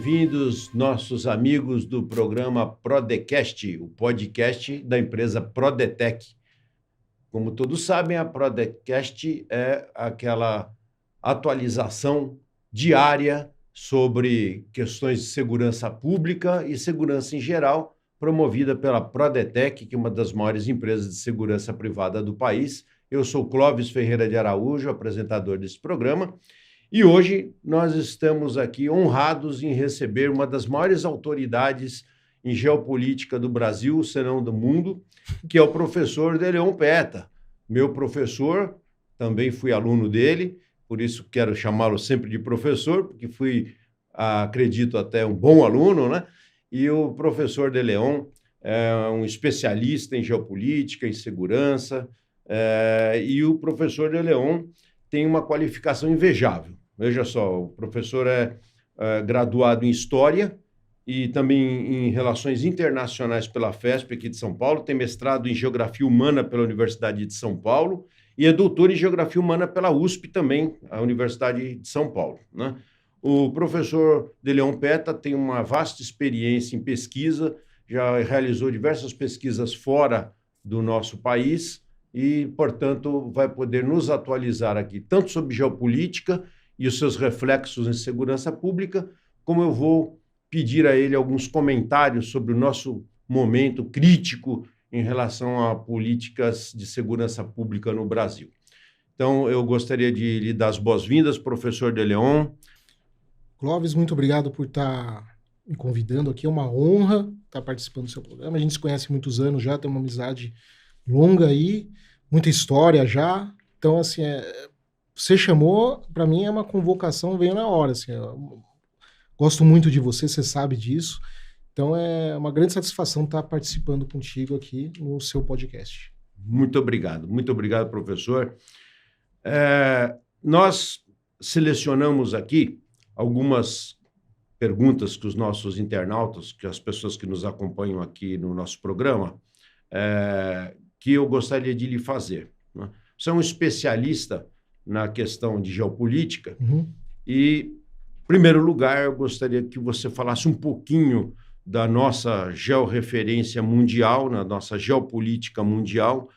bem-vindos, nossos amigos do programa Prodecast, o podcast da empresa Prodetec. Como todos sabem, a Prodecast é aquela atualização diária sobre questões de segurança pública e segurança em geral, promovida pela Prodetec, que é uma das maiores empresas de segurança privada do país. Eu sou Clóvis Ferreira de Araújo, apresentador desse programa, e hoje nós estamos aqui honrados em receber uma das maiores autoridades em geopolítica do Brasil, se não do mundo, que é o professor Deleon Peta. Meu professor, também fui aluno dele, por isso quero chamá-lo sempre de professor, porque fui, acredito, até um bom aluno, né? E o professor Deleon é um especialista em geopolítica, em segurança, e o professor Deleon tem uma qualificação invejável. Veja só, o professor é graduado em História e também em Relações Internacionais pela FESP aqui de São Paulo, tem mestrado em Geografia Humana pela Universidade de São Paulo e é doutor em Geografia Humana pela USP também, a Universidade de São Paulo, né? O professor Deleon Peta tem uma vasta experiência em pesquisa, já realizou diversas pesquisas fora do nosso país e, portanto, vai poder nos atualizar aqui, tanto sobre geopolítica e os seus reflexos em segurança pública, como eu vou pedir a ele alguns comentários sobre o nosso momento crítico em relação a políticas de segurança pública no Brasil. Então, eu gostaria de lhe dar as boas-vindas, professor Deleon. Clóvis, muito obrigado por estar me convidando aqui, é uma honra estar participando do seu programa. A gente se conhece há muitos anos já, tem uma amizade longa aí, muita história já. Então, assim, você chamou, para mim é uma convocação, veio na hora, assim, gosto muito de você, você sabe disso. Então é uma grande satisfação estar participando contigo aqui no seu podcast. Muito obrigado, professor. Nós selecionamos aqui algumas perguntas que os nossos internautas, que as pessoas que nos acompanham aqui no nosso programa, que eu gostaria de lhe fazer, né? Você é um especialista na questão de geopolítica e, em primeiro lugar, eu gostaria que você falasse um pouquinho da nossa georreferência mundial, na nossa geopolítica mundial,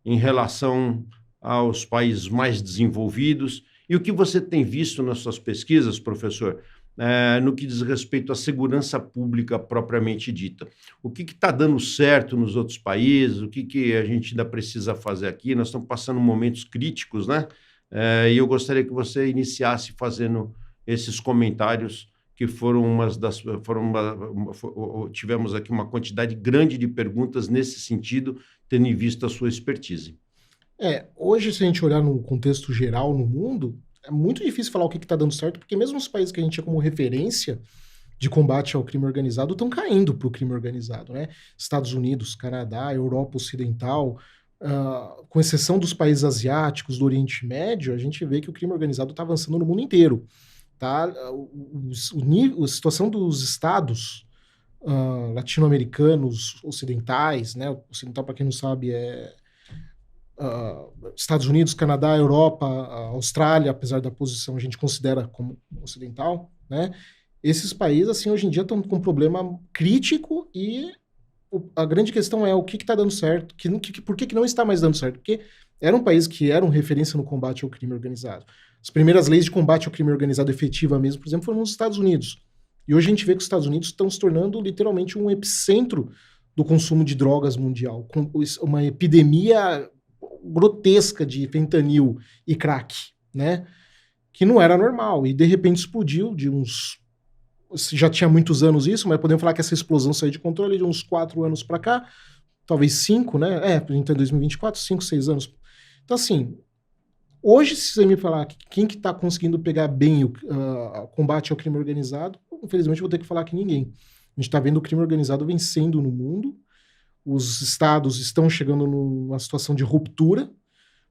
em relação aos países mais desenvolvidos e o que você tem visto nas suas pesquisas, professor, no que diz respeito à segurança pública propriamente dita. O que está dando certo nos outros países, o que a gente ainda precisa fazer aqui? Nós estamos passando momentos críticos, né? E eu gostaria que você iniciasse fazendo esses comentários, que tivemos aqui uma quantidade grande de perguntas nesse sentido, tendo em vista a sua expertise. Hoje, se a gente olhar no contexto geral no mundo, é muito difícil falar o que está dando certo, porque mesmo os países que a gente tinha como referência de combate ao crime organizado estão caindo para o crime organizado, né? Estados Unidos, Canadá, Europa Ocidental, com exceção dos países asiáticos, do Oriente Médio, a gente vê que o crime organizado está avançando no mundo inteiro. Tá? A situação dos estados latino-americanos, ocidentais, né? Ocidental, para quem não sabe, Estados Unidos, Canadá, Europa, Austrália, apesar da posição a gente considera como ocidental, né? Esses países, assim, hoje em dia estão com um problema crítico e a grande questão é o que está dando certo, por que não está mais dando certo? Porque eram países que eram referência no combate ao crime organizado. As primeiras leis de combate ao crime organizado efetiva mesmo, por exemplo, foram nos Estados Unidos. E hoje a gente vê que os Estados Unidos estão se tornando literalmente um epicentro do consumo de drogas mundial, com uma epidemia grotesca de fentanil e crack, né? Que não era normal. E de repente explodiu já tinha muitos anos isso, mas podemos falar que essa explosão saiu de controle de uns 4 anos para cá, talvez 5, né? Então 2024, 5, 6 anos. Então, assim, hoje, se você me falar quem que está conseguindo pegar bem o combate ao crime organizado, infelizmente eu vou ter que falar que ninguém. A gente está vendo o crime organizado vencendo no mundo, os estados estão chegando numa situação de ruptura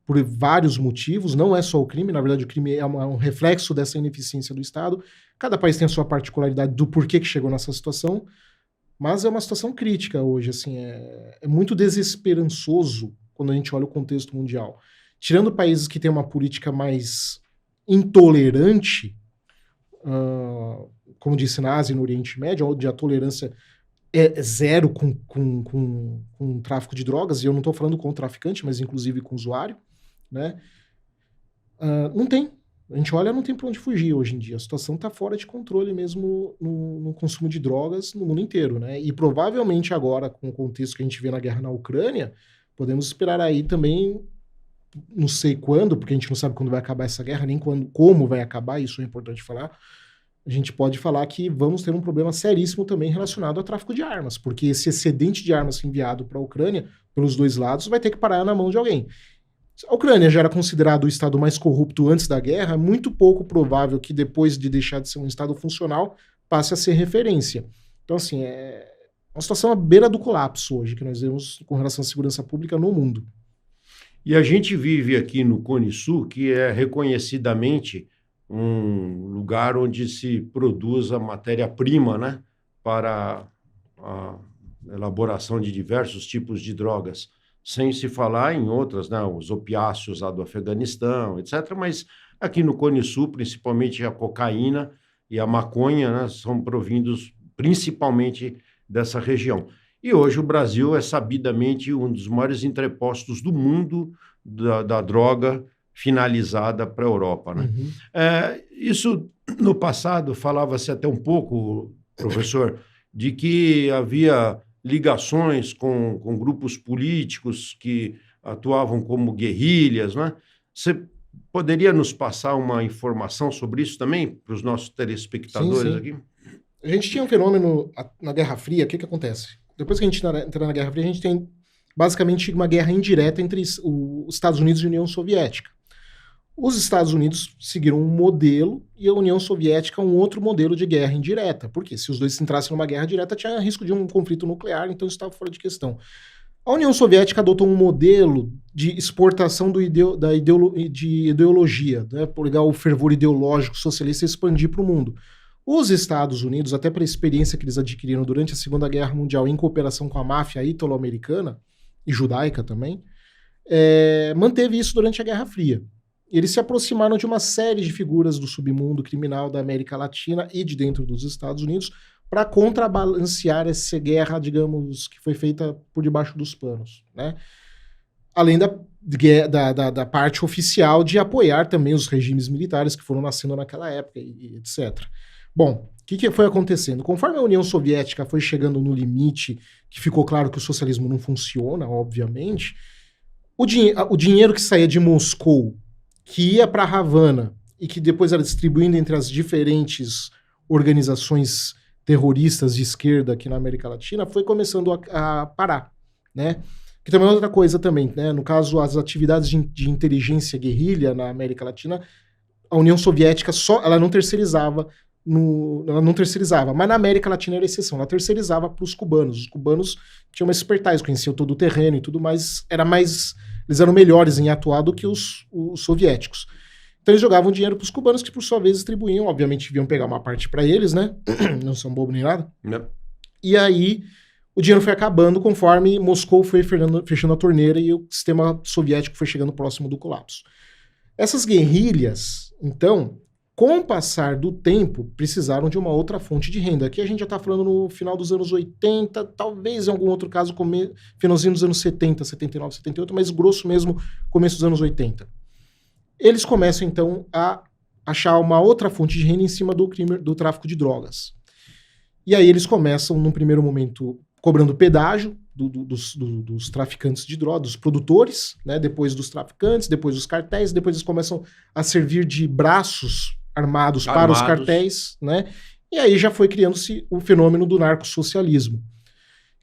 por vários motivos, não é só o crime, na verdade o crime é um reflexo dessa ineficiência do Estado. Cada país tem a sua particularidade do porquê que chegou nessa situação, mas é uma situação crítica hoje, assim, é muito desesperançoso quando a gente olha o contexto mundial. Tirando países que têm uma política mais intolerante, como disse, na Ásia e no Oriente Médio, onde a tolerância é zero com tráfico de drogas, e eu não estou falando com o traficante, mas inclusive com o usuário, né? Não tem. A gente olha, não tem para onde fugir hoje em dia. A situação está fora de controle mesmo no consumo de drogas no mundo inteiro, né? E provavelmente agora, com o contexto que a gente vê na guerra na Ucrânia, podemos esperar aí também, não sei quando, porque a gente não sabe quando vai acabar essa guerra, nem como vai acabar, isso é importante falar. A gente pode falar que vamos ter um problema seríssimo também relacionado ao tráfico de armas, porque esse excedente de armas enviado para a Ucrânia, pelos dois lados, vai ter que parar na mão de alguém. A Ucrânia já era considerado o estado mais corrupto antes da guerra, é muito pouco provável que depois de deixar de ser um estado funcional, passe a ser referência. Então, assim, é uma situação à beira do colapso hoje que nós vemos com relação à segurança pública no mundo. E a gente vive aqui no Cone Sul, que é reconhecidamente um lugar onde se produz a matéria-prima, né, para a elaboração de diversos tipos de drogas. Sem se falar em outras, né, os opiáceos lá do Afeganistão, etc. Mas aqui no Cone Sul, principalmente a cocaína e a maconha, né, são provindos principalmente dessa região. E hoje o Brasil é sabidamente um dos maiores entrepostos do mundo da droga finalizada para a Europa, né? Uhum. Isso, no passado, falava-se até um pouco, professor, de que havia ligações com grupos políticos que atuavam como guerrilhas, né? Você poderia nos passar uma informação sobre isso também, para os nossos telespectadores aqui? A gente tinha um fenômeno na Guerra Fria. O que acontece? Depois que a gente entra na Guerra Fria, a gente tem basicamente uma guerra indireta entre os Estados Unidos e a União Soviética. Os Estados Unidos seguiram um modelo e a União Soviética um outro modelo de guerra indireta. Porque se os dois entrassem numa guerra direta, tinha risco de um conflito nuclear, então isso estava fora de questão. A União Soviética adotou um modelo de exportação de ideologia, né, por ligar o fervor ideológico socialista e expandir para o mundo. Os Estados Unidos, até pela experiência que eles adquiriram durante a Segunda Guerra Mundial em cooperação com a máfia ítalo-americana e judaica também, manteve isso durante a Guerra Fria. Eles se aproximaram de uma série de figuras do submundo criminal da América Latina e de dentro dos Estados Unidos para contrabalancear essa guerra, digamos, que foi feita por debaixo dos panos, né? Além da parte oficial de apoiar também os regimes militares que foram nascendo naquela época, e etc. Bom, o que foi acontecendo? Conforme a União Soviética foi chegando no limite, que ficou claro que o socialismo não funciona, obviamente, o dinheiro que saía de Moscou, que ia para Havana e que depois era distribuído entre as diferentes organizações terroristas de esquerda aqui na América Latina, foi começando a parar, né? Que também é outra coisa também, né? No caso, as atividades de inteligência guerrilha na América Latina, a União Soviética ela não terceirizava, mas na América Latina era exceção, ela terceirizava para os cubanos. Os cubanos tinham uma expertise, conheciam todo o terreno e tudo mais, eles eram melhores em atuar do que os soviéticos. Então eles jogavam dinheiro para os cubanos, que por sua vez distribuíam, obviamente deviam pegar uma parte para eles, né? Não são bobo nem nada. Não. E aí o dinheiro foi acabando conforme Moscou foi fechando a torneira e o sistema soviético foi chegando próximo do colapso. Essas guerrilhas, então, com o passar do tempo, precisaram de uma outra fonte de renda. Aqui a gente já está falando no final dos anos 80, talvez em algum outro caso, finalzinho dos anos 70, 79, 78, mas grosso mesmo, começo dos anos 80. Eles começam, então, a achar uma outra fonte de renda em cima do crime do tráfico de drogas. E aí eles começam, num primeiro momento, cobrando pedágio dos traficantes de drogas, dos produtores, né? Depois dos traficantes, depois dos cartéis, depois eles começam a servir de braços armados para os cartéis, né? E aí já foi criando-se o fenômeno do narcossocialismo,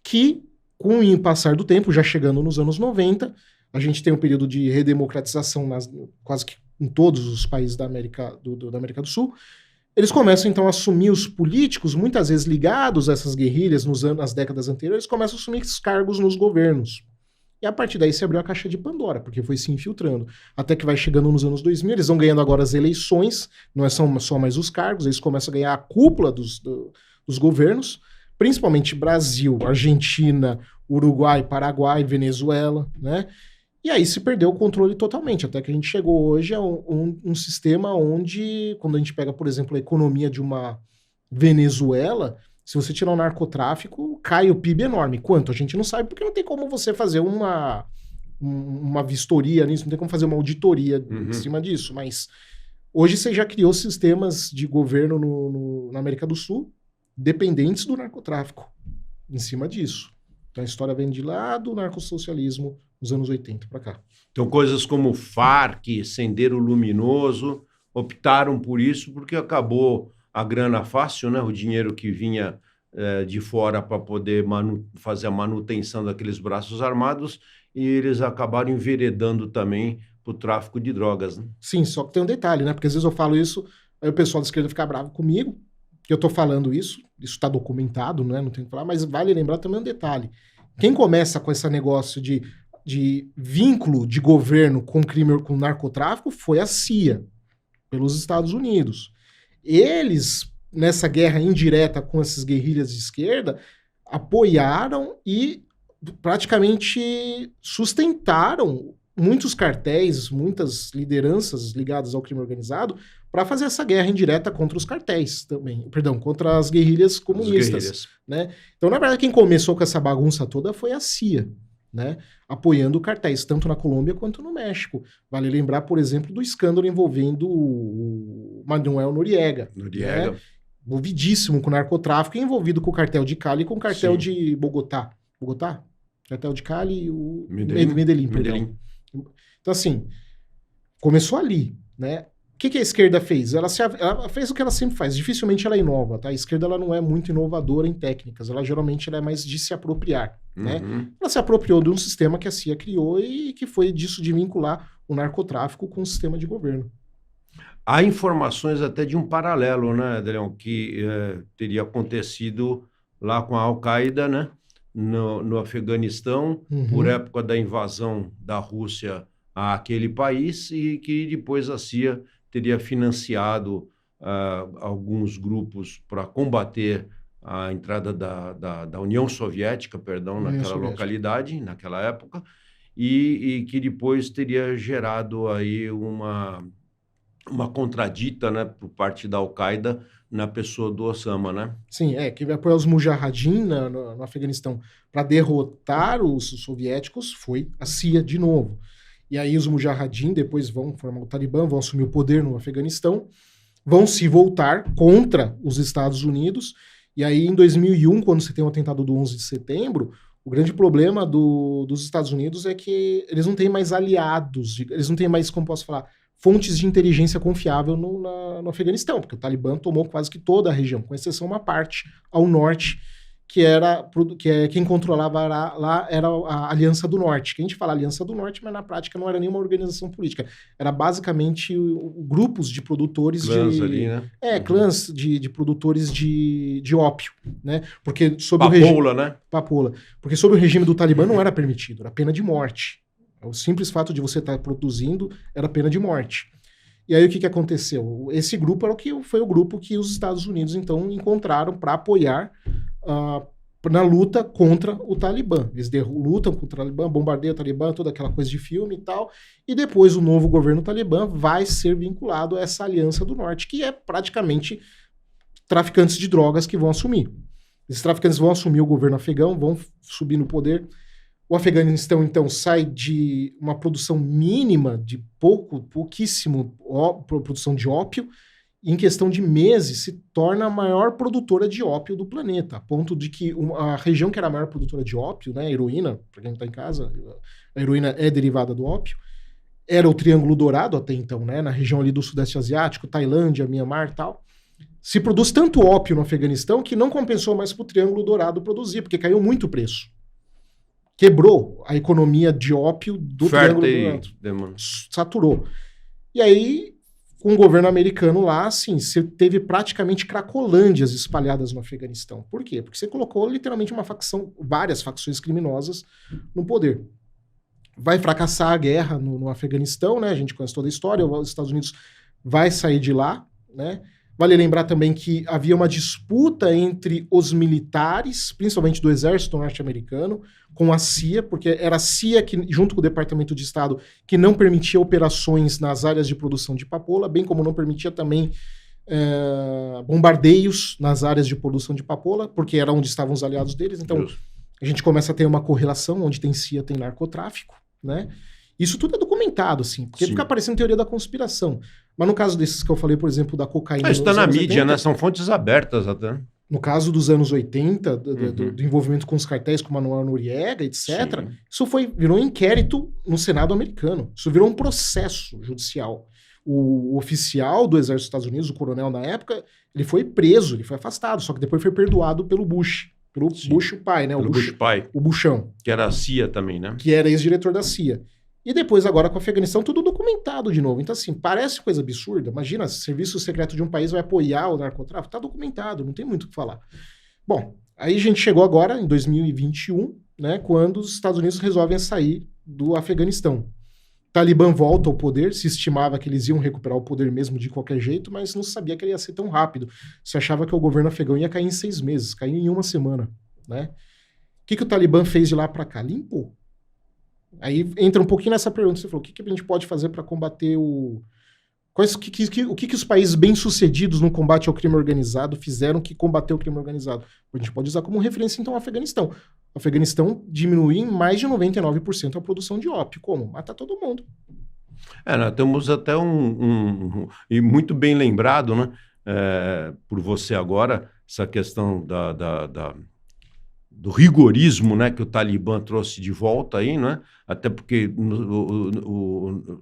que, com o passar do tempo, já chegando nos anos 90, a gente tem um período de redemocratização quase que em todos os países da América do Sul. Eles começam, então, a assumir os políticos, muitas vezes ligados a essas guerrilhas nas décadas anteriores, começam a assumir esses cargos nos governos. E a partir daí se abriu a caixa de Pandora, porque foi se infiltrando. Até que vai chegando nos anos 2000, eles vão ganhando agora as eleições, não são só mais os cargos, eles começam a ganhar a cúpula dos governos, principalmente Brasil, Argentina, Uruguai, Paraguai, Venezuela, né? E aí se perdeu o controle totalmente, até que a gente chegou hoje a um sistema onde, quando a gente pega, por exemplo, a economia de uma Venezuela, se você tirar o narcotráfico, cai o PIB enorme. Quanto? A gente não sabe, porque não tem como você fazer uma vistoria nisso, não tem como fazer uma auditoria em cima disso, mas hoje você já criou sistemas de governo na América do Sul dependentes do narcotráfico, em cima disso. Então a história vem de lá do narcossocialismo nos anos 80 para cá. Então coisas como Farc, Sendero Luminoso, optaram por isso porque acabou a grana fácil, né? O dinheiro que vinha de fora para poder fazer a manutenção daqueles braços armados, e eles acabaram enveredando também para o tráfico de drogas, né? Sim, só que tem um detalhe, né? Porque às vezes eu falo isso, aí o pessoal da esquerda fica bravo comigo, que eu tô falando isso está documentado, né? Não tem que falar, mas vale lembrar também um detalhe. Quem começa com esse negócio de vínculo de governo com crime, com narcotráfico, foi a CIA, pelos Estados Unidos. Eles, nessa guerra indireta com essas guerrilhas de esquerda, apoiaram e praticamente sustentaram muitos cartéis, muitas lideranças ligadas ao crime organizado para fazer essa guerra indireta contra os cartéis também, perdão, contra as guerrilhas comunistas, né? Então, na verdade, quem começou com essa bagunça toda foi a CIA, né? Apoiando cartéis, tanto na Colômbia quanto no México. Vale lembrar, por exemplo, do escândalo envolvendo o Manuel Noriega. Né? Envolvidíssimo com o narcotráfico e envolvido com o cartel de Cali e com o cartel Sim. de Bogotá. Bogotá? Cartel de Cali e o Medellín. Então, assim, começou ali, né? O que a esquerda fez? Ela fez o que ela sempre faz. Dificilmente ela inova, tá? A esquerda ela não é muito inovadora em técnicas. Ela geralmente ela é mais de se apropriar, né? Ela se apropriou de um sistema que a CIA criou e que foi disso de vincular o narcotráfico com o sistema de governo. Há informações até de um paralelo, né, Adrião, que teria acontecido lá com a Al-Qaeda, né? No Afeganistão, por época da invasão da Rússia àquele país, e que depois a CIA teria financiado alguns grupos para combater a entrada da União Soviética, naquela localidade, naquela época, e que depois teria gerado aí uma contradita, né, por parte da Al-Qaeda na pessoa do Osama, né? Sim, que vai apoiar os Mujahideen no Afeganistão para derrotar os soviéticos foi a CIA de novo. E aí os Mujahideen depois vão formar o Talibã, vão assumir o poder no Afeganistão, vão se voltar contra os Estados Unidos, e aí em 2001, quando você tem o atentado do 11 de setembro, o grande problema dos Estados Unidos é que eles não têm mais aliados, eles não têm mais, como posso falar, fontes de inteligência confiável no Afeganistão, porque o Talibã tomou quase que toda a região, com exceção uma parte ao norte, que quem controlava lá era a Aliança do Norte. Que a gente fala Aliança do Norte, mas na prática não era nenhuma organização política. Era basicamente grupos de produtores clãs ali, né? Clãs de produtores de ópio, né? Porque Papoula. Porque sob o regime do Talibã não era permitido, era pena de morte. O simples fato de você estar produzindo era pena de morte. E aí o que aconteceu? Esse grupo foi o grupo que os Estados Unidos então encontraram para apoiar na luta contra o Talibã. Eles lutam contra o Talibã, bombardeiam o Talibã, toda aquela coisa de filme e tal, e depois o novo governo Talibã vai ser vinculado a essa Aliança do Norte, que é praticamente traficantes de drogas que vão assumir. Esses traficantes vão assumir o governo afegão, vão subir no poder. O Afeganistão, então, sai de uma produção mínima de pouquíssimo produção de ópio, e em questão de meses se torna a maior produtora de ópio do planeta, a ponto de que a região que era a maior produtora de ópio, né, a heroína, para quem não está em casa, a heroína é derivada do ópio, era o Triângulo Dourado até então, né, na região ali do Sudeste Asiático, Tailândia, Mianmar e tal. Se produz tanto ópio no Afeganistão que não compensou mais para o Triângulo Dourado produzir, porque caiu muito o preço. Quebrou a economia de ópio do Triângulo Dourado. Saturou. E aí, com o governo americano lá, assim, você teve praticamente cracolândias espalhadas no Afeganistão. Por quê? Porque você colocou literalmente várias facções criminosas no poder. Vai fracassar a guerra no Afeganistão, né? A gente conhece toda a história, os Estados Unidos vai sair de lá, né? Vale lembrar também que havia uma disputa entre os militares, principalmente do exército norte-americano, com a CIA, porque era a CIA, que, junto com o Departamento de Estado, que não permitia operações nas áreas de produção de papoula, bem como não permitia também bombardeios nas áreas de produção de papoula, porque era onde estavam os aliados deles. Então, a gente começa a ter uma correlação onde tem CIA, tem narcotráfico, né? Isso tudo é documentado, assim, porque fica parecendo teoria da conspiração. Mas no caso desses que eu falei, por exemplo, da cocaína... Isso está na mídia, 80, né? São fontes abertas até. No caso dos anos 80, do envolvimento com os cartéis, com Manuel Noriega, etc., sim, isso virou um inquérito no Senado americano. Isso virou um processo judicial. O oficial do Exército dos Estados Unidos, o coronel na época, ele foi preso, ele foi afastado, só que depois foi perdoado pelo Bush. Pelo Bush o pai, né? Pelo Bush pai. O Buchão. Que era a CIA também, né? Que era ex-diretor da CIA. E depois, agora, com o Afeganistão, tudo documentado de novo. Então, assim, parece coisa absurda. Imagina, serviço secreto de um país vai apoiar o narcotráfico. Tá documentado, não tem muito o que falar. Bom, aí a gente chegou agora, em 2021, né, quando os Estados Unidos resolvem sair do Afeganistão. O Talibã volta ao poder, se estimava que eles iam recuperar o poder mesmo de qualquer jeito, mas não se sabia que ele ia ser tão rápido. Se achava que o governo afegão ia cair em 6 meses, caiu em 1 semana, né? O que o Talibã fez de lá para cá? Limpou. Aí entra um pouquinho nessa pergunta, você falou, o que a gente pode fazer para combater o que os países bem-sucedidos no combate ao crime organizado fizeram que combateu o crime organizado? A gente pode usar como referência, então, o Afeganistão. O Afeganistão diminuiu em mais de 99% a produção de ópio. Como? Matar todo mundo. Nós temos até e muito bem lembrado, né, por você agora, essa questão do rigorismo, né, que o Talibã trouxe de volta aí, né? Até porque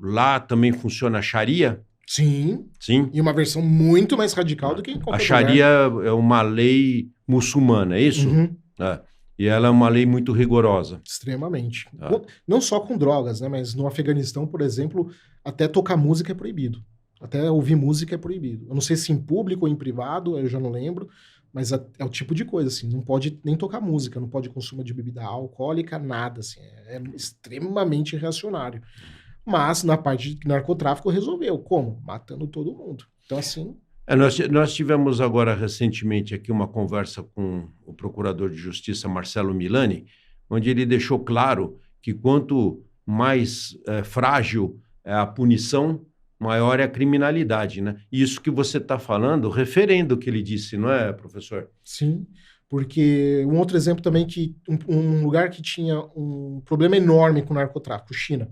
lá também funciona a Sharia. Sim. Sim. E uma versão muito mais radical do que em qualquer lugar. A Sharia é uma lei muçulmana, é isso? Uhum. E ela é uma lei muito rigorosa. Extremamente. Não só com drogas, né? Mas no Afeganistão, por exemplo, até tocar música é proibido. Até ouvir música é proibido. Eu não sei se em público ou em privado, eu já não lembro. Mas é o tipo de coisa, assim, não pode nem tocar música, não pode consumo de bebida alcoólica, nada, assim, é extremamente reacionário. Mas na parte de narcotráfico resolveu, como? Matando todo mundo. Então, assim... Nós tivemos agora recentemente aqui uma conversa com o procurador de justiça Marcelo Milani, onde ele deixou claro que quanto mais frágil é a punição, maior é a criminalidade, né? Isso que você está falando, referendo o que ele disse, não é, professor? Sim, porque um outro exemplo também, que um lugar que tinha um problema enorme com o narcotráfico, China,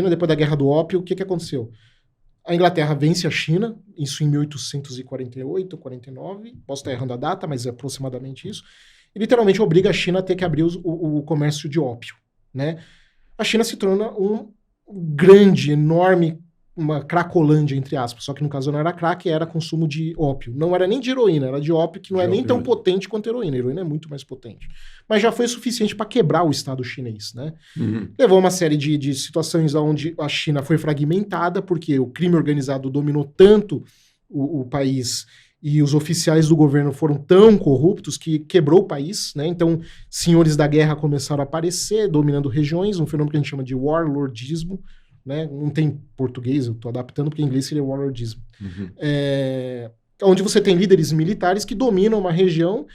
depois da Guerra do Ópio, o que aconteceu? A Inglaterra vence a China, isso em 1848, 49, posso estar errando a data, mas é aproximadamente isso, e literalmente obriga a China a ter que abrir o comércio de ópio, né? A China se torna um grande, enorme, uma cracolândia, entre aspas, só que no caso não era crack, era consumo de ópio. Não era nem de heroína, era de ópio, que não é nem tão potente quanto a heroína. A heroína é muito mais potente. Mas já foi suficiente para quebrar o Estado chinês, né? Uhum. Levou uma série de situações onde a China foi fragmentada, porque o crime organizado dominou tanto o país e os oficiais do governo foram tão corruptos que quebrou o país, né? Então, senhores da guerra começaram a aparecer, dominando regiões, um fenômeno que a gente chama de warlordismo, né? Não tem português, eu estou adaptando, porque em inglês seria warlordismo. Uhum. Onde você tem líderes militares que dominam uma região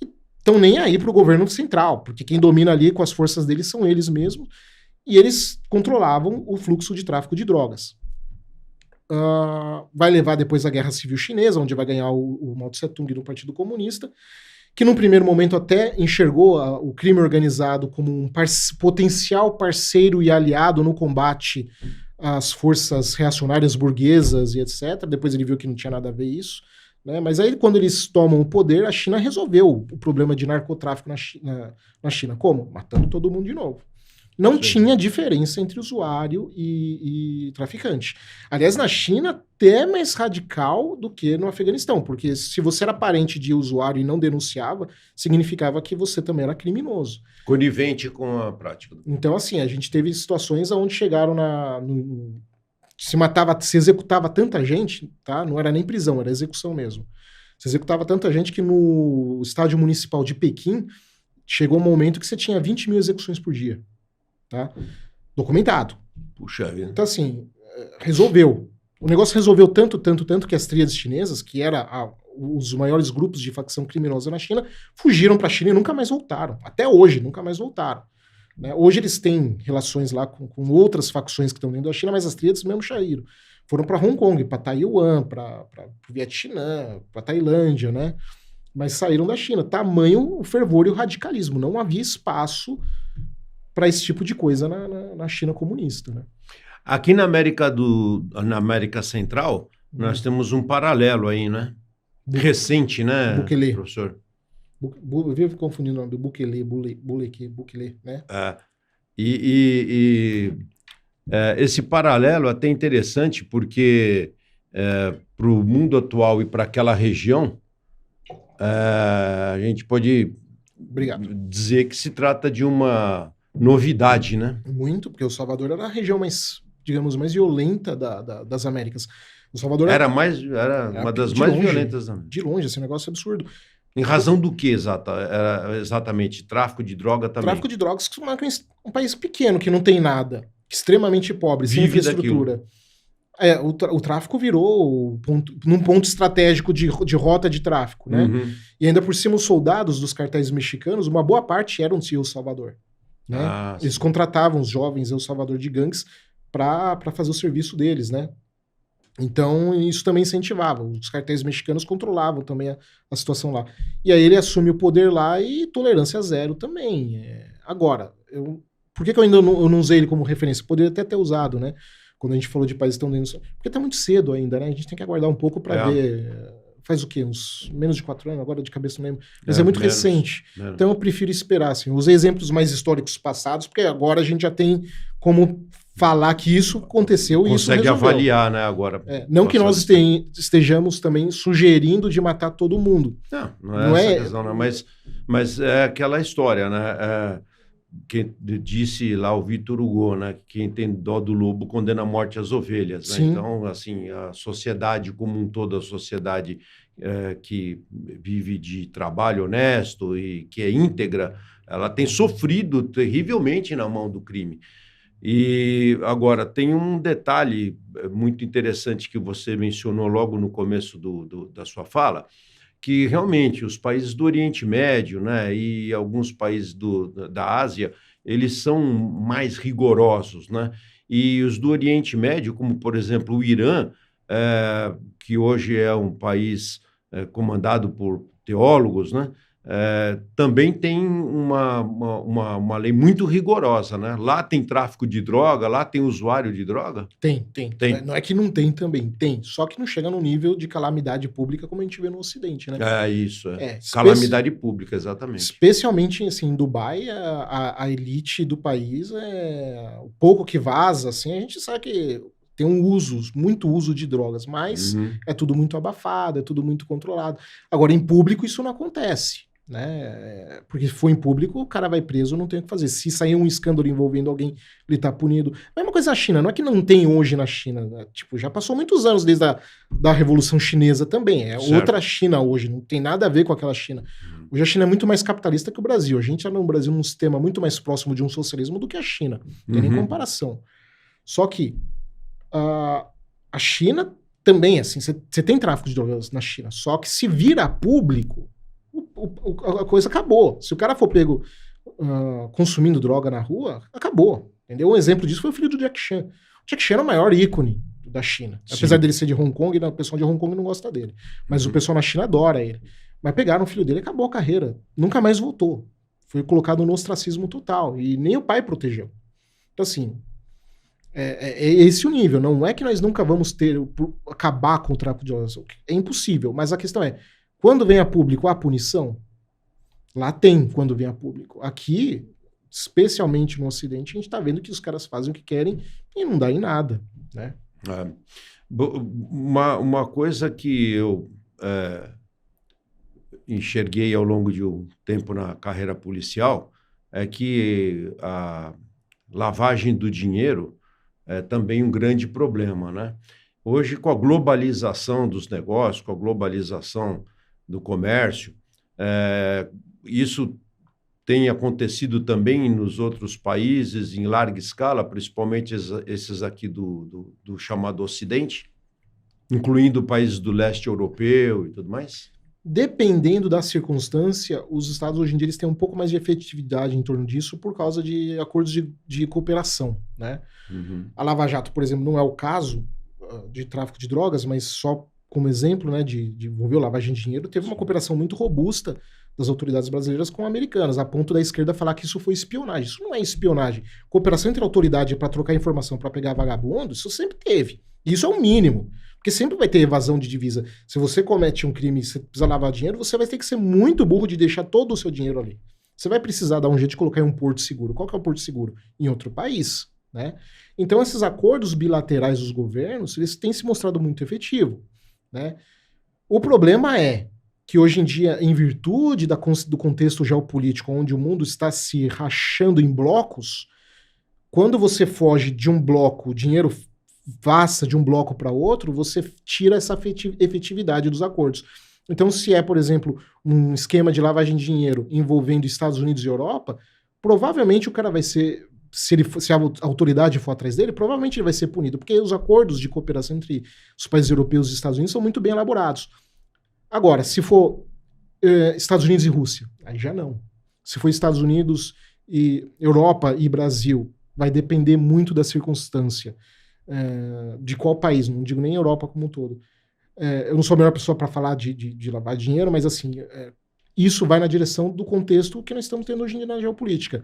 e estão nem aí para o governo central, porque quem domina ali com as forças deles são eles mesmos, e eles controlavam o fluxo de tráfico de drogas. Vai levar depois a Guerra Civil Chinesa, onde vai ganhar o Mao Tse-tung no Partido Comunista, que num primeiro momento até enxergou o crime organizado como um potencial parceiro e aliado no combate às forças reacionárias burguesas e etc. Depois ele viu que não tinha nada a ver isso, né? Mas aí quando eles tomam o poder, a China resolveu o problema de narcotráfico na China. Como? Matando todo mundo de novo. Não tinha diferença entre usuário e traficante. Aliás, na China, até mais radical do que no Afeganistão, porque se você era parente de usuário e não denunciava, significava que você também era criminoso. Conivente com a prática. Então, assim, a gente teve situações onde chegaram se executava tanta gente, tá? Não era nem prisão, era execução mesmo. Se executava tanta gente que no estádio municipal de Pequim chegou um momento que você tinha 20 mil execuções por dia. Tá? Documentado. Puxa vida. Então, assim, resolveu. O negócio resolveu tanto que as tríades chinesas, que eram os maiores grupos de facção criminosa na China, fugiram para a China e nunca mais voltaram. Até hoje, nunca mais voltaram. Né? Hoje eles têm relações lá com outras facções que estão dentro da China, mas as tríades mesmo saíram. Foram para Hong Kong, para Taiwan, para o Vietnã, para Tailândia, né? Mas saíram da China. Tamanho o fervor e o radicalismo. Não havia espaço para esse tipo de coisa na China comunista, né? Aqui na América Central, nós temos um paralelo aí, né? Recente, né, Bukele. professor? Eu vivo confundindo o nome do Bukele, Bukele, né? Esse paralelo é até interessante porque para o mundo atual e para aquela região, a gente pode dizer que se trata de uma novidade, né? Muito, porque o Salvador era a região mais, digamos, mais violenta das Américas. O Salvador era uma das mais violentas. De longe, esse negócio é absurdo. Em razão do que, exatamente? Tráfico de droga também? Tráfico de drogas, que é um país pequeno, que não tem nada, extremamente pobre, sem infraestrutura. O tráfico virou num ponto estratégico de rota de tráfico, né? Uhum. E ainda por cima, os soldados dos cartéis mexicanos, uma boa parte eram de El Salvador. Né? Eles contratavam os jovens El Salvador de gangues para fazer o serviço deles, né? Então, isso também incentivava. Os cartéis mexicanos controlavam também a situação lá. E aí ele assume o poder lá e tolerância zero também. Agora, por que eu ainda não usei ele como referência? Poderia até ter usado, né? Quando a gente falou de países tão dentro. Porque tá muito cedo ainda, né? A gente tem que aguardar um pouco para ver. Faz o quê? Uns menos de 4 anos? Agora de cabeça não lembro. Mas é muito recente. Menos. Então eu prefiro esperar. Assim. Usei exemplos mais históricos passados, porque agora a gente já tem como falar que isso aconteceu e isso consegue avaliar, né, agora. Não que nós estejamos também sugerindo de matar todo mundo. Não é essa questão, não. Mas é aquela história, né? Quem disse lá o Victor Hugo, né? Quem tem dó do lobo condena a morte às ovelhas. Né? Então, assim, a sociedade como um todo, a sociedade que vive de trabalho honesto e que é íntegra, ela tem sofrido terrivelmente na mão do crime. E agora, tem um detalhe muito interessante que você mencionou logo no começo da sua fala, que realmente os países do Oriente Médio, né, e alguns países da Ásia, eles são mais rigorosos, né? E os do Oriente Médio, como por exemplo o Irã, que hoje é um país comandado por teólogos, né? Também tem uma lei muito rigorosa, né? Lá tem tráfico de droga, lá tem usuário de droga? Tem. Não é que não tem também, tem. Só que não chega no nível de calamidade pública como a gente vê no Ocidente, né? Calamidade pública, exatamente. Especialmente, assim, em Dubai, a elite do país, o pouco que vaza, assim, a gente sabe que tem muito uso de drogas, mas é tudo muito abafado, é tudo muito controlado. Agora, em público, isso não acontece. Né? Porque se for em público, o cara vai preso, não tem o que fazer. Se sair um escândalo envolvendo alguém, ele tá punido. Mesma coisa na China, não é que não tem hoje na China, né? Tipo, já passou muitos anos desde da Revolução Chinesa também, outra China hoje, não tem nada a ver com aquela China. Hoje a China é muito mais capitalista que o Brasil, a gente está no Brasil num sistema muito mais próximo de um socialismo do que a China, não tem nem comparação. Só que a China também, assim, você tem tráfico de drogas na China, só que se vira público, a coisa acabou. Se o cara for pego consumindo droga na rua, acabou. Entendeu? Um exemplo disso foi o filho do Jack Chan. O Jack Chan é o maior ícone da China. Sim. Apesar dele ser de Hong Kong, o pessoal de Hong Kong não gosta dele. Mas o pessoal na China adora ele. Mas pegaram o filho dele e acabou a carreira. Nunca mais voltou. Foi colocado no ostracismo total. E nem o pai protegeu. Então, assim, é esse o nível. Não é que nós nunca vamos acabar com o tráfico de drogas. É impossível. Mas a questão é, quando vem a público a punição, lá tem quando vem a público. Aqui, especialmente no Ocidente, a gente está vendo que os caras fazem o que querem e não dá em nada, né? Uma coisa que eu enxerguei ao longo de um tempo na carreira policial é que a lavagem do dinheiro é também um grande problema, né? Hoje, com a globalização dos negócios, com a globalização do comércio, isso tem acontecido também nos outros países em larga escala, principalmente esses aqui do chamado Ocidente, incluindo países do leste europeu e tudo mais? Dependendo da circunstância, os estados hoje em dia eles têm um pouco mais de efetividade em torno disso por causa de acordos de cooperação, né? A Lava Jato, por exemplo, não é o caso, de tráfico de drogas, mas só como exemplo, né, de envolver lavagem de dinheiro, teve uma cooperação muito robusta das autoridades brasileiras com americanas, a ponto da esquerda falar que isso foi espionagem. Isso não é espionagem. Cooperação entre autoridade para trocar informação, para pegar vagabundo, isso sempre teve. E isso é o mínimo. Porque sempre vai ter evasão de divisa. Se você comete um crime e você precisa lavar dinheiro, você vai ter que ser muito burro de deixar todo o seu dinheiro ali. Você vai precisar dar um jeito de colocar em um porto seguro. Qual que é o porto seguro? Em outro país, né? Então, esses acordos bilaterais dos governos, eles têm se mostrado muito efetivos, né? O problema é que hoje em dia, em virtude do contexto geopolítico, onde o mundo está se rachando em blocos, quando você foge de um bloco, o dinheiro passa de um bloco para outro, você tira essa efetividade dos acordos. Então, se é, por exemplo, um esquema de lavagem de dinheiro envolvendo Estados Unidos e Europa, provavelmente o cara vai ser, se a autoridade for atrás dele, provavelmente ele vai ser punido, porque os acordos de cooperação entre os países europeus e Estados Unidos são muito bem elaborados. Agora, se for Estados Unidos e Rússia, aí já não. Se for Estados Unidos e Europa e Brasil, vai depender muito da circunstância. De qual país, não digo nem Europa como um todo. Eu não sou a melhor pessoa para falar de lavar dinheiro, mas assim, isso vai na direção do contexto que nós estamos tendo hoje em dia na geopolítica.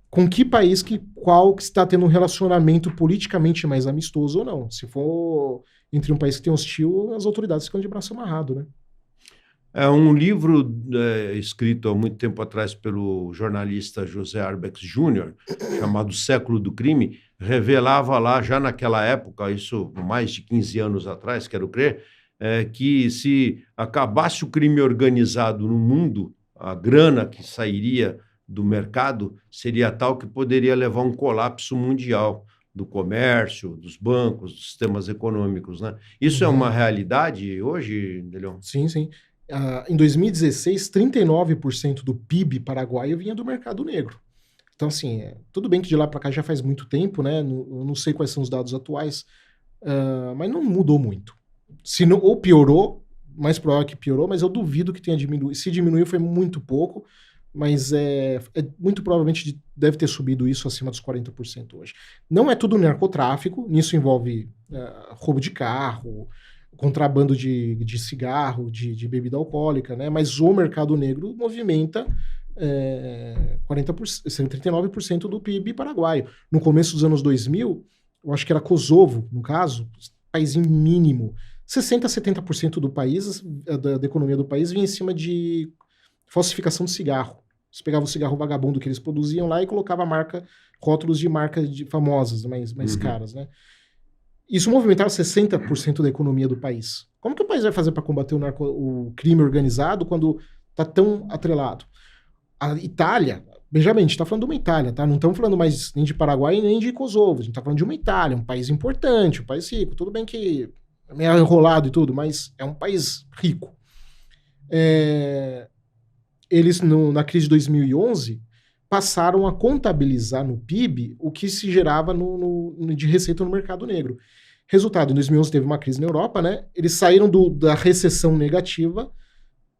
Com que país qual que está tendo um relacionamento politicamente mais amistoso ou não? Se for entre um país que tem hostil, as autoridades ficam de braço amarrado, né? É um livro escrito há muito tempo atrás pelo jornalista José Arbex Júnior, chamado Século do Crime, revelava lá, já naquela época, isso mais de 15 anos atrás, quero crer, que se acabasse o crime organizado no mundo, a grana que sairia do mercado seria tal que poderia levar a um colapso mundial do comércio, dos bancos, dos sistemas econômicos, né? Isso é uma realidade hoje, Delion? Sim, sim. Em 2016, 39% do PIB paraguaio vinha do mercado negro. Então, assim, tudo bem que de lá para cá já faz muito tempo, né? Eu não sei quais são os dados atuais, mas não mudou muito. Se não, ou piorou, mais provável que piorou, mas eu duvido que tenha diminuído. Se diminuiu, foi muito pouco, mas muito provavelmente deve ter subido isso acima dos 40% hoje. Não é tudo narcotráfico, nisso envolve roubo de carro, contrabando de cigarro, de bebida alcoólica, né? Mas o mercado negro movimenta 39% do PIB paraguaio. No começo dos anos 2000, eu acho que era Kosovo, no caso, país mínimo. 60% a 70% do país, da economia do país, vinha em cima de falsificação de cigarro. Você pegava o cigarro vagabundo que eles produziam lá e colocava rótulos de marcas famosas, mais caras, né? Isso movimentava 60% da economia do país. Como que o país vai fazer para combater o crime organizado quando está tão atrelado? A Itália, veja bem, a gente está falando de uma Itália, tá? Não estamos falando mais nem de Paraguai nem de Kosovo. A gente está falando de uma Itália, um país importante, um país rico. Tudo bem que é meio enrolado e tudo, mas é um país rico. Eles, na crise de 2011, passaram a contabilizar no PIB o que se gerava de receita no mercado negro. Resultado, em 2011 teve uma crise na Europa, né? Eles saíram da recessão negativa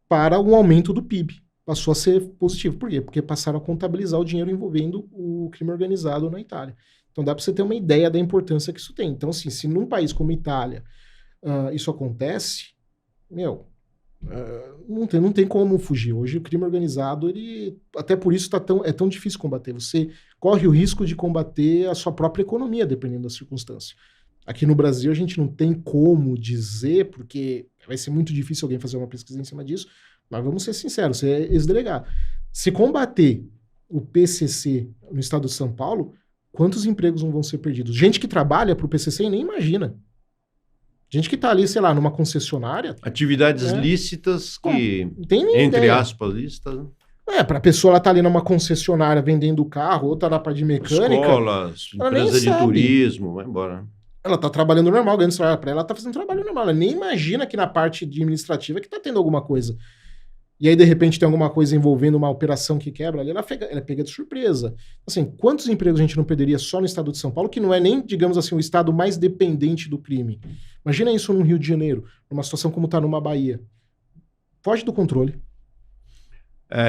para um aumento do PIB. Passou a ser positivo. Por quê? Porque passaram a contabilizar o dinheiro envolvendo o crime organizado na Itália. Então dá para você ter uma ideia da importância que isso tem. Então, assim, se num país como a Itália isso acontece, não tem como fugir. Hoje o crime organizado, até por isso é tão difícil combater. Você corre o risco de combater a sua própria economia, dependendo da circunstância. Aqui no Brasil a gente não tem como dizer, porque vai ser muito difícil alguém fazer uma pesquisa em cima disso, mas vamos ser sinceros, você é ex-delegado. Se combater o PCC no estado de São Paulo, quantos empregos não vão ser perdidos? Gente que trabalha para o PCC e nem imagina. Gente que está ali, sei lá, numa concessionária. Atividades lícitas que, tem entre ideia. aspas, lícitas. Para a pessoa ela tá ali numa concessionária vendendo carro, ou tá na parte de mecânica. Escolas, empresa de turismo, vai embora. Ela tá trabalhando normal, ganhando salário para ela tá fazendo trabalho normal. Ela nem imagina que na parte administrativa que tá tendo alguma coisa. E aí, de repente, tem alguma coisa envolvendo uma operação que quebra ali, ela é pega de surpresa. Assim, quantos empregos a gente não perderia só no estado de São Paulo, que não é nem, digamos assim, o estado mais dependente do crime? Imagina isso no Rio de Janeiro, numa situação como tá numa Bahia. Foge do controle.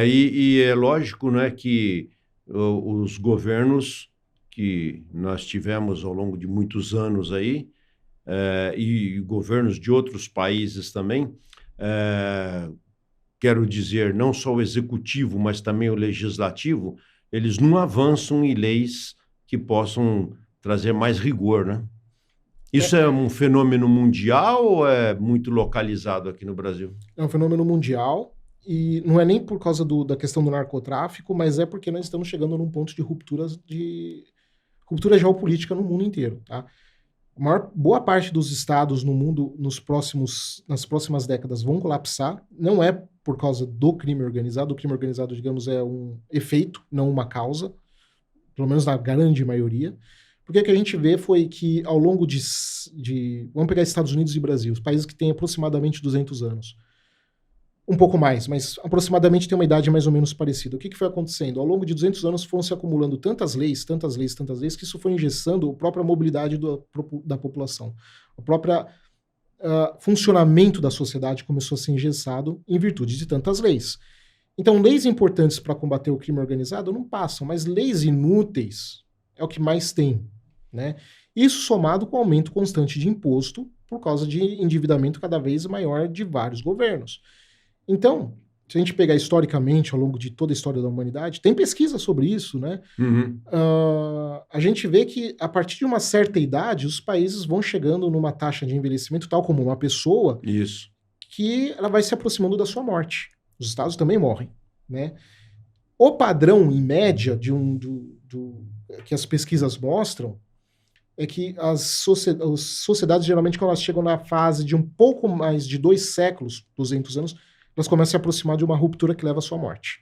E é lógico, né, que os governos que nós tivemos ao longo de muitos anos aí, e governos de outros países também, quero dizer, não só o executivo, mas também o legislativo, eles não avançam em leis que possam trazer mais rigor, né? Isso é um fenômeno mundial ou é muito localizado aqui no Brasil? É um fenômeno mundial e não é nem por causa da questão do narcotráfico, mas é porque nós estamos chegando num ponto de ruptura geopolítica no mundo inteiro, tá? Boa parte dos estados no mundo nas próximas décadas vão colapsar. Não é por causa do crime organizado. O crime organizado, digamos, é um efeito, não uma causa, pelo menos na grande maioria. Porque o que a gente vê foi que ao longo vamos pegar Estados Unidos e Brasil, os países que têm aproximadamente 200 anos. Um pouco mais, mas aproximadamente tem uma idade mais ou menos parecida. O que foi acontecendo? Ao longo de 200 anos foram se acumulando tantas leis, que isso foi engessando a própria mobilidade da população. O próprio funcionamento da sociedade começou a ser engessado em virtude de tantas leis. Então, leis importantes para combater o crime organizado não passam, mas leis inúteis é o que mais tem, né? Isso somado com o aumento constante de imposto por causa de endividamento cada vez maior de vários governos. Então, se a gente pegar historicamente, ao longo de toda a história da humanidade, tem pesquisa sobre isso, né? Uhum. A gente vê que, a partir de uma certa idade, os países vão chegando numa taxa de envelhecimento, tal como uma pessoa, Isso. que ela vai se aproximando da sua morte. Os estados também morrem, né? O padrão, em média, que as pesquisas mostram, é que as sociedades, geralmente, quando elas chegam na fase de um pouco mais de 2 séculos, 200 anos, elas começam a se aproximar de uma ruptura que leva à sua morte.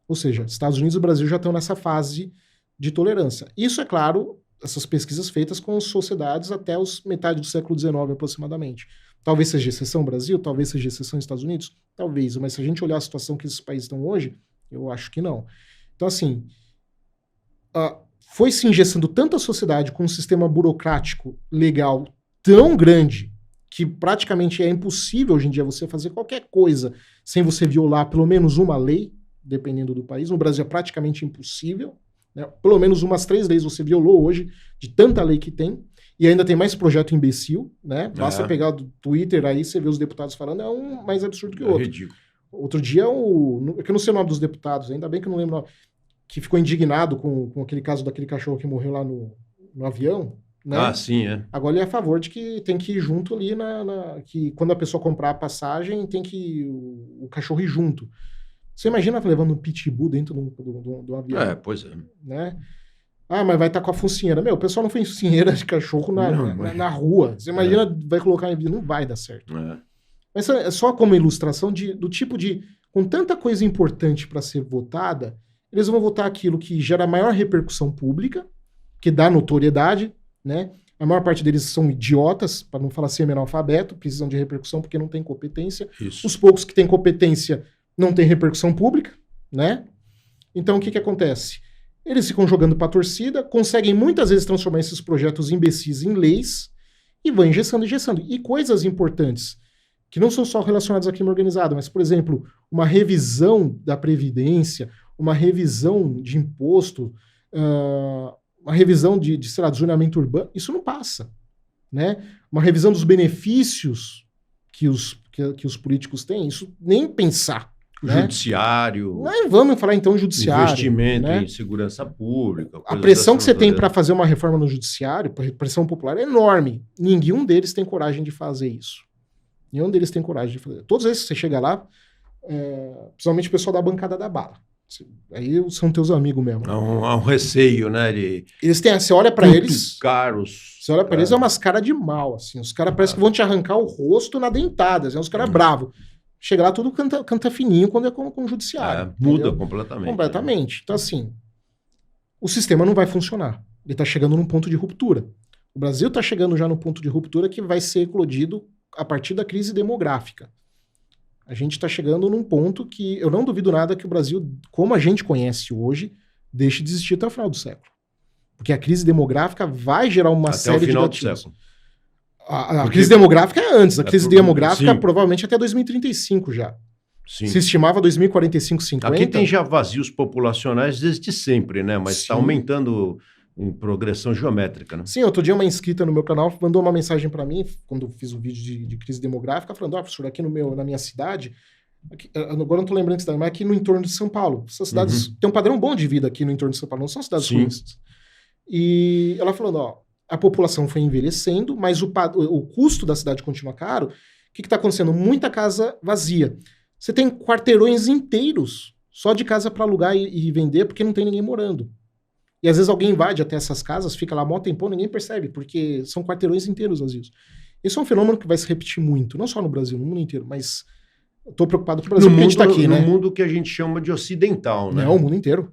Ou seja, Estados Unidos e Brasil já estão nessa fase de tolerância. Isso, é claro, essas pesquisas feitas com sociedades até metade do século XIX, aproximadamente. Talvez seja exceção Brasil, talvez seja exceção Estados Unidos, talvez, mas se a gente olhar a situação que esses países estão hoje, eu acho que não. Então, assim, foi se engessando tanta sociedade com um sistema burocrático legal tão grande que praticamente é impossível hoje em dia você fazer qualquer coisa sem você violar pelo menos uma lei, dependendo do país. No Brasil é praticamente impossível, né? Pelo menos umas 3 leis você violou hoje, de tanta lei que tem, e ainda tem mais projeto imbecil, né? Basta pegar do Twitter aí, você vê os deputados falando, é um mais absurdo que o outro. Ridículo. Outro dia, é que eu não sei o nome dos deputados, ainda bem que eu não lembro o nome, que ficou indignado com aquele caso daquele cachorro que morreu lá no avião, né? Sim, é. Agora ele é a favor de que tem que ir junto ali que quando a pessoa comprar a passagem, tem que o cachorro ir junto. Você imagina levando um pitbull dentro do avião? Pois é. Né? Mas vai estar com a focinheira. Meu, o pessoal não fez focinheira de cachorro na rua. Você imagina, vai colocar em avião, não vai dar certo. Mas é só como ilustração do tipo de, com tanta coisa importante para ser votada, eles vão votar aquilo que gera maior repercussão pública, que dá notoriedade, né? A maior parte deles são idiotas, para não falar semi-analfabeto, precisam de repercussão porque não tem competência. Isso. Os poucos que têm competência não têm repercussão pública, né? Então, o que acontece? Eles ficam jogando para a torcida, conseguem muitas vezes transformar esses projetos imbecis em leis e vão engessando. E coisas importantes, que não são só relacionadas a crime organizado, mas, por exemplo, uma revisão da Previdência, uma revisão de imposto, uma revisão de zoneamento urbano, isso não passa, né? Uma revisão dos benefícios que os políticos têm, isso nem pensar. O né? Judiciário. Nós vamos falar então judiciário. Investimento né? em segurança pública. A pressão que você tem para fazer uma reforma no judiciário, pressão popular, é enorme. Nenhum deles tem coragem de fazer isso. Nenhum deles tem coragem de fazer. Todos esses, você chega lá, principalmente o pessoal da bancada da bala. Aí são teus amigos mesmo. Há um receio, né? Eles têm, você olha pra eles. Caros. Você olha pra eles, é umas caras de mal, assim. Os caras parecem que vão te arrancar o rosto na dentada. Assim, os caras bravos. Chega lá, tudo canta fininho quando é com o judiciário. Muda completamente. Completamente. Né? Então, assim, o sistema não vai funcionar. Ele tá chegando num ponto de ruptura. O Brasil tá chegando já no ponto de ruptura que vai ser eclodido a partir da crise demográfica. A gente está chegando num ponto que eu não duvido nada que o Brasil, como a gente conhece hoje, deixe de existir até o final do século. Porque a crise demográfica vai gerar uma série de gatilhos. A crise demográfica é antes. A crise demográfica provavelmente até 2035 já. Sim. Se estimava 2045, 50. Aqui tem já vazios populacionais desde sempre, né? Mas está aumentando em progressão geométrica, né? Sim, outro dia uma inscrita no meu canal mandou uma mensagem para mim, quando eu fiz o vídeo de crise demográfica, falando, professor, aqui na minha cidade, agora não tô lembrando de cidade, mas aqui no entorno de São Paulo, essas cidades têm um padrão bom de vida aqui no entorno de São Paulo, não são cidades ruins. E ela falando, a população foi envelhecendo, mas o custo da cidade continua caro. O que está acontecendo? Muita casa vazia. Você tem quarteirões inteiros só de casa para alugar e vender, porque não tem ninguém morando. E às vezes alguém invade até essas casas, fica lá mó tempão, ninguém percebe, porque são quarteirões inteiros vazios. Isso é um fenômeno que vai se repetir muito, não só no Brasil, no mundo inteiro, mas eu tô preocupado com o Brasil, porque a gente tá aqui, né? No mundo que a gente chama de ocidental, né? Não, o mundo inteiro.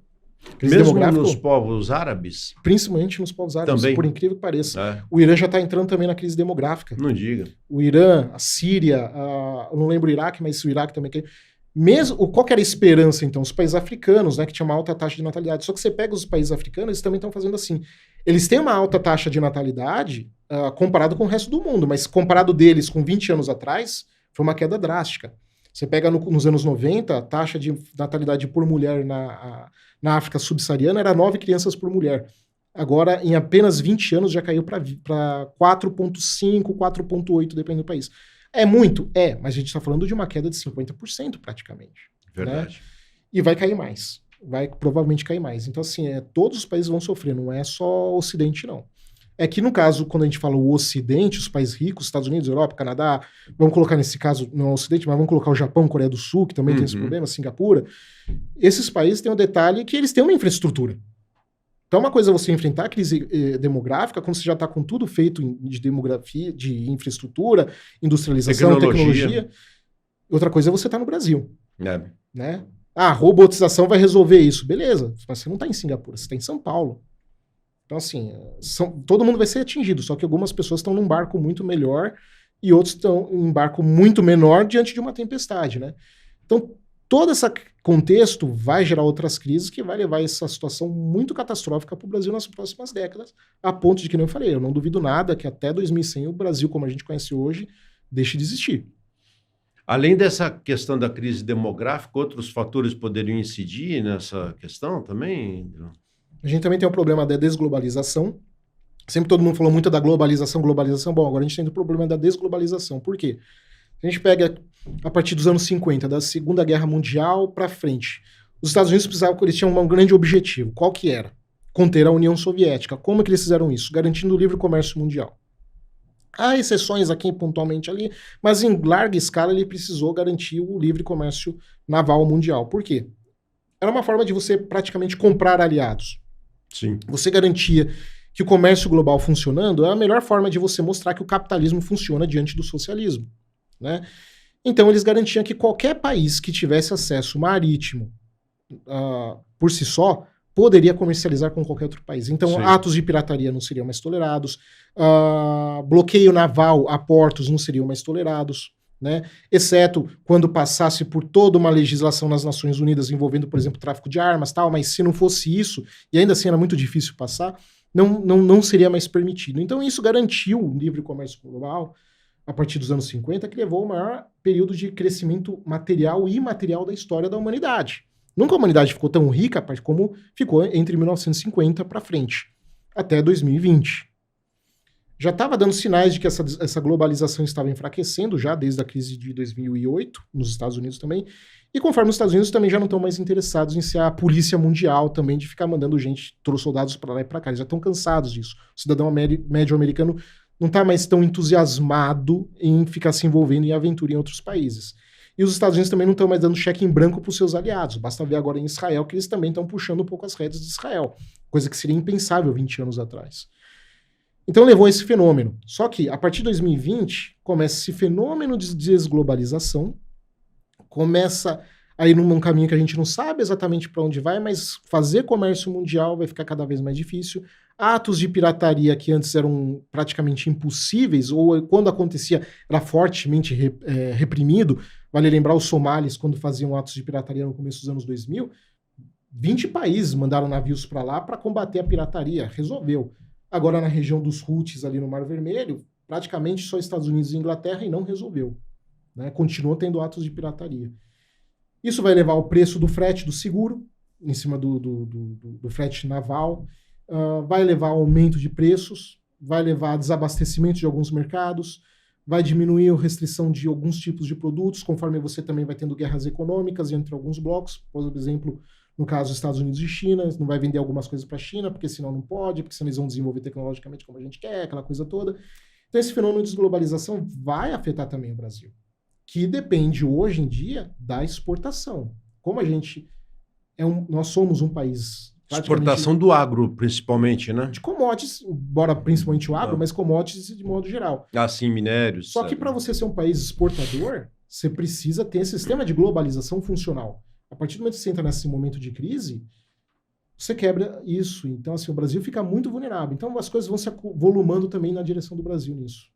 Mesmo nos povos árabes? Principalmente nos povos árabes, também. Por incrível que pareça. O Irã já está entrando também na crise demográfica. Não diga. O Irã, a Síria, eu não lembro o Iraque, mas o Iraque também. Qual que era a esperança, então? Os países africanos, né, que tinham uma alta taxa de natalidade. Só que você pega os países africanos, eles também estão fazendo assim. Eles têm uma alta taxa de natalidade comparado com o resto do mundo, mas comparado deles com 20 anos atrás, foi uma queda drástica. Você pega nos anos 90, a taxa de natalidade por mulher na África subsaariana era 9 crianças por mulher. Agora, em apenas 20 anos, já caiu para 4,5, 4,8, dependendo do país. É muito? É, mas a gente está falando de uma queda de 50% praticamente. Verdade. Né? E vai cair mais. Vai provavelmente cair mais. Então, assim, todos os países vão sofrer, não é só o Ocidente, não. É que, no caso, quando a gente fala o Ocidente, os países ricos, Estados Unidos, Europa, Canadá, vamos colocar nesse caso, não é o Ocidente, mas vamos colocar o Japão, Coreia do Sul, que também tem esse problema, Singapura. Esses países têm o detalhe que eles têm uma infraestrutura. Então, uma coisa é você enfrentar a crise demográfica quando você já está com tudo feito de demografia, de infraestrutura, industrialização, tecnologia. Outra coisa é você estar no Brasil. Né? A robotização vai resolver isso. Beleza, mas você não está em Singapura, você está em São Paulo. Então, assim, todo mundo vai ser atingido, só que algumas pessoas estão num barco muito melhor e outros estão em um barco muito menor diante de uma tempestade, né? Então, todo esse contexto vai gerar outras crises que vai levar a essa situação muito catastrófica para o Brasil nas próximas décadas, a ponto de que, como eu falei, eu não duvido nada que até 2100 o Brasil, como a gente conhece hoje, deixe de existir. Além dessa questão da crise demográfica, outros fatores poderiam incidir nessa questão também? A gente também tem o problema da desglobalização. Sempre todo mundo falou muito da globalização. Bom, agora a gente tem o problema da desglobalização. Por quê? A gente pega a partir dos anos 50, da Segunda Guerra Mundial para frente. Os Estados Unidos eles tinham um grande objetivo. Qual que era? Conter a União Soviética. Como é que eles fizeram isso? Garantindo o livre comércio mundial. Há exceções aqui pontualmente ali, mas em larga escala ele precisou garantir o livre comércio naval mundial. Por quê? Era uma forma de você praticamente comprar aliados. Sim. Você garantia que o comércio global funcionando é a melhor forma de você mostrar que o capitalismo funciona diante do socialismo, né? Então eles garantiam que qualquer país que tivesse acesso marítimo por si só poderia comercializar com qualquer outro país. Então Sim. Atos de pirataria não seriam mais tolerados, bloqueio naval a portos não seriam mais tolerados, né? Exceto quando passasse por toda uma legislação nas Nações Unidas envolvendo, por exemplo, tráfico de armas, tal, mas se não fosse isso, e ainda assim era muito difícil passar, não seria mais permitido. Então isso garantiu o livre comércio global a partir dos anos 50, que levou ao maior período de crescimento material e imaterial da história da humanidade. Nunca a humanidade ficou tão rica como ficou entre 1950 para frente, até 2020. Já estava dando sinais de que essa globalização estava enfraquecendo, já desde a crise de 2008, nos Estados Unidos também, e conforme os Estados Unidos também já não estão mais interessados em ser a polícia mundial também, de ficar mandando soldados para lá e para cá, eles já estão cansados disso. O cidadão médio americano não está mais tão entusiasmado em ficar se envolvendo em aventura em outros países. E os Estados Unidos também não estão mais dando cheque em branco para os seus aliados, basta ver agora em Israel que eles também estão puxando um pouco as rédeas de Israel, coisa que seria impensável 20 anos atrás. Então levou a esse fenômeno. Só que, a partir de 2020, começa esse fenômeno de desglobalização, começa a ir num caminho que a gente não sabe exatamente para onde vai, mas fazer comércio mundial vai ficar cada vez mais difícil. Atos de pirataria que antes eram praticamente impossíveis, ou quando acontecia era fortemente reprimido. Vale lembrar os somalis, quando faziam atos de pirataria no começo dos anos 2000, 20 países mandaram navios para lá para combater a pirataria. Resolveu. Agora, na região dos Houthis, ali no Mar Vermelho, praticamente só Estados Unidos e Inglaterra, e não resolveu. Né? Continua tendo atos de pirataria. Isso vai levar ao preço do frete, do seguro, em cima do frete naval. vai levar ao aumento de preços, vai levar a desabastecimento de alguns mercados, vai diminuir a restrição de alguns tipos de produtos, conforme você também vai tendo guerras econômicas entre alguns blocos, por exemplo, no caso dos Estados Unidos e China, não vai vender algumas coisas para a China, porque senão não pode, porque senão eles vão desenvolver tecnologicamente como a gente quer, aquela coisa toda. Então esse fenômeno de desglobalização vai afetar também o Brasil, que depende hoje em dia da exportação. Como a gente nós somos um país... Exportação do agro, principalmente, né? De commodities, embora principalmente o agro, mas commodities de modo geral. Sim, minérios. Só que para você ser um país exportador, você precisa ter esse sistema de globalização funcional. A partir do momento que você entra nesse momento de crise, você quebra isso. Então, assim, o Brasil fica muito vulnerável. Então, as coisas vão se volumando também na direção do Brasil nisso.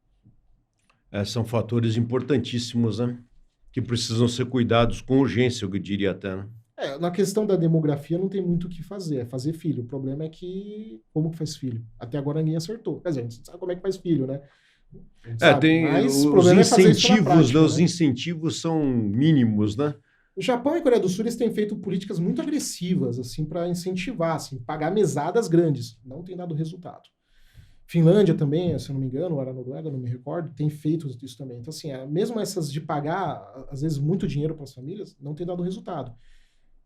São fatores importantíssimos, né? Que precisam ser cuidados com urgência, eu diria até, né? Na questão da demografia não tem muito o que fazer, é fazer filho. O problema é que, como que faz filho? Até agora ninguém acertou. Quer dizer, a gente sabe como é que faz filho, né? Tem os incentivos, né? Os incentivos são mínimos, né? O Japão e a Coreia do Sul eles têm feito políticas muito agressivas, assim, para incentivar, assim, pagar mesadas grandes. Não tem dado resultado. Finlândia também, se eu não me engano, ou era Noruega, não me recordo, tem feito isso também. Então, assim, mesmo essas de pagar, às vezes, muito dinheiro para as famílias, não tem dado resultado.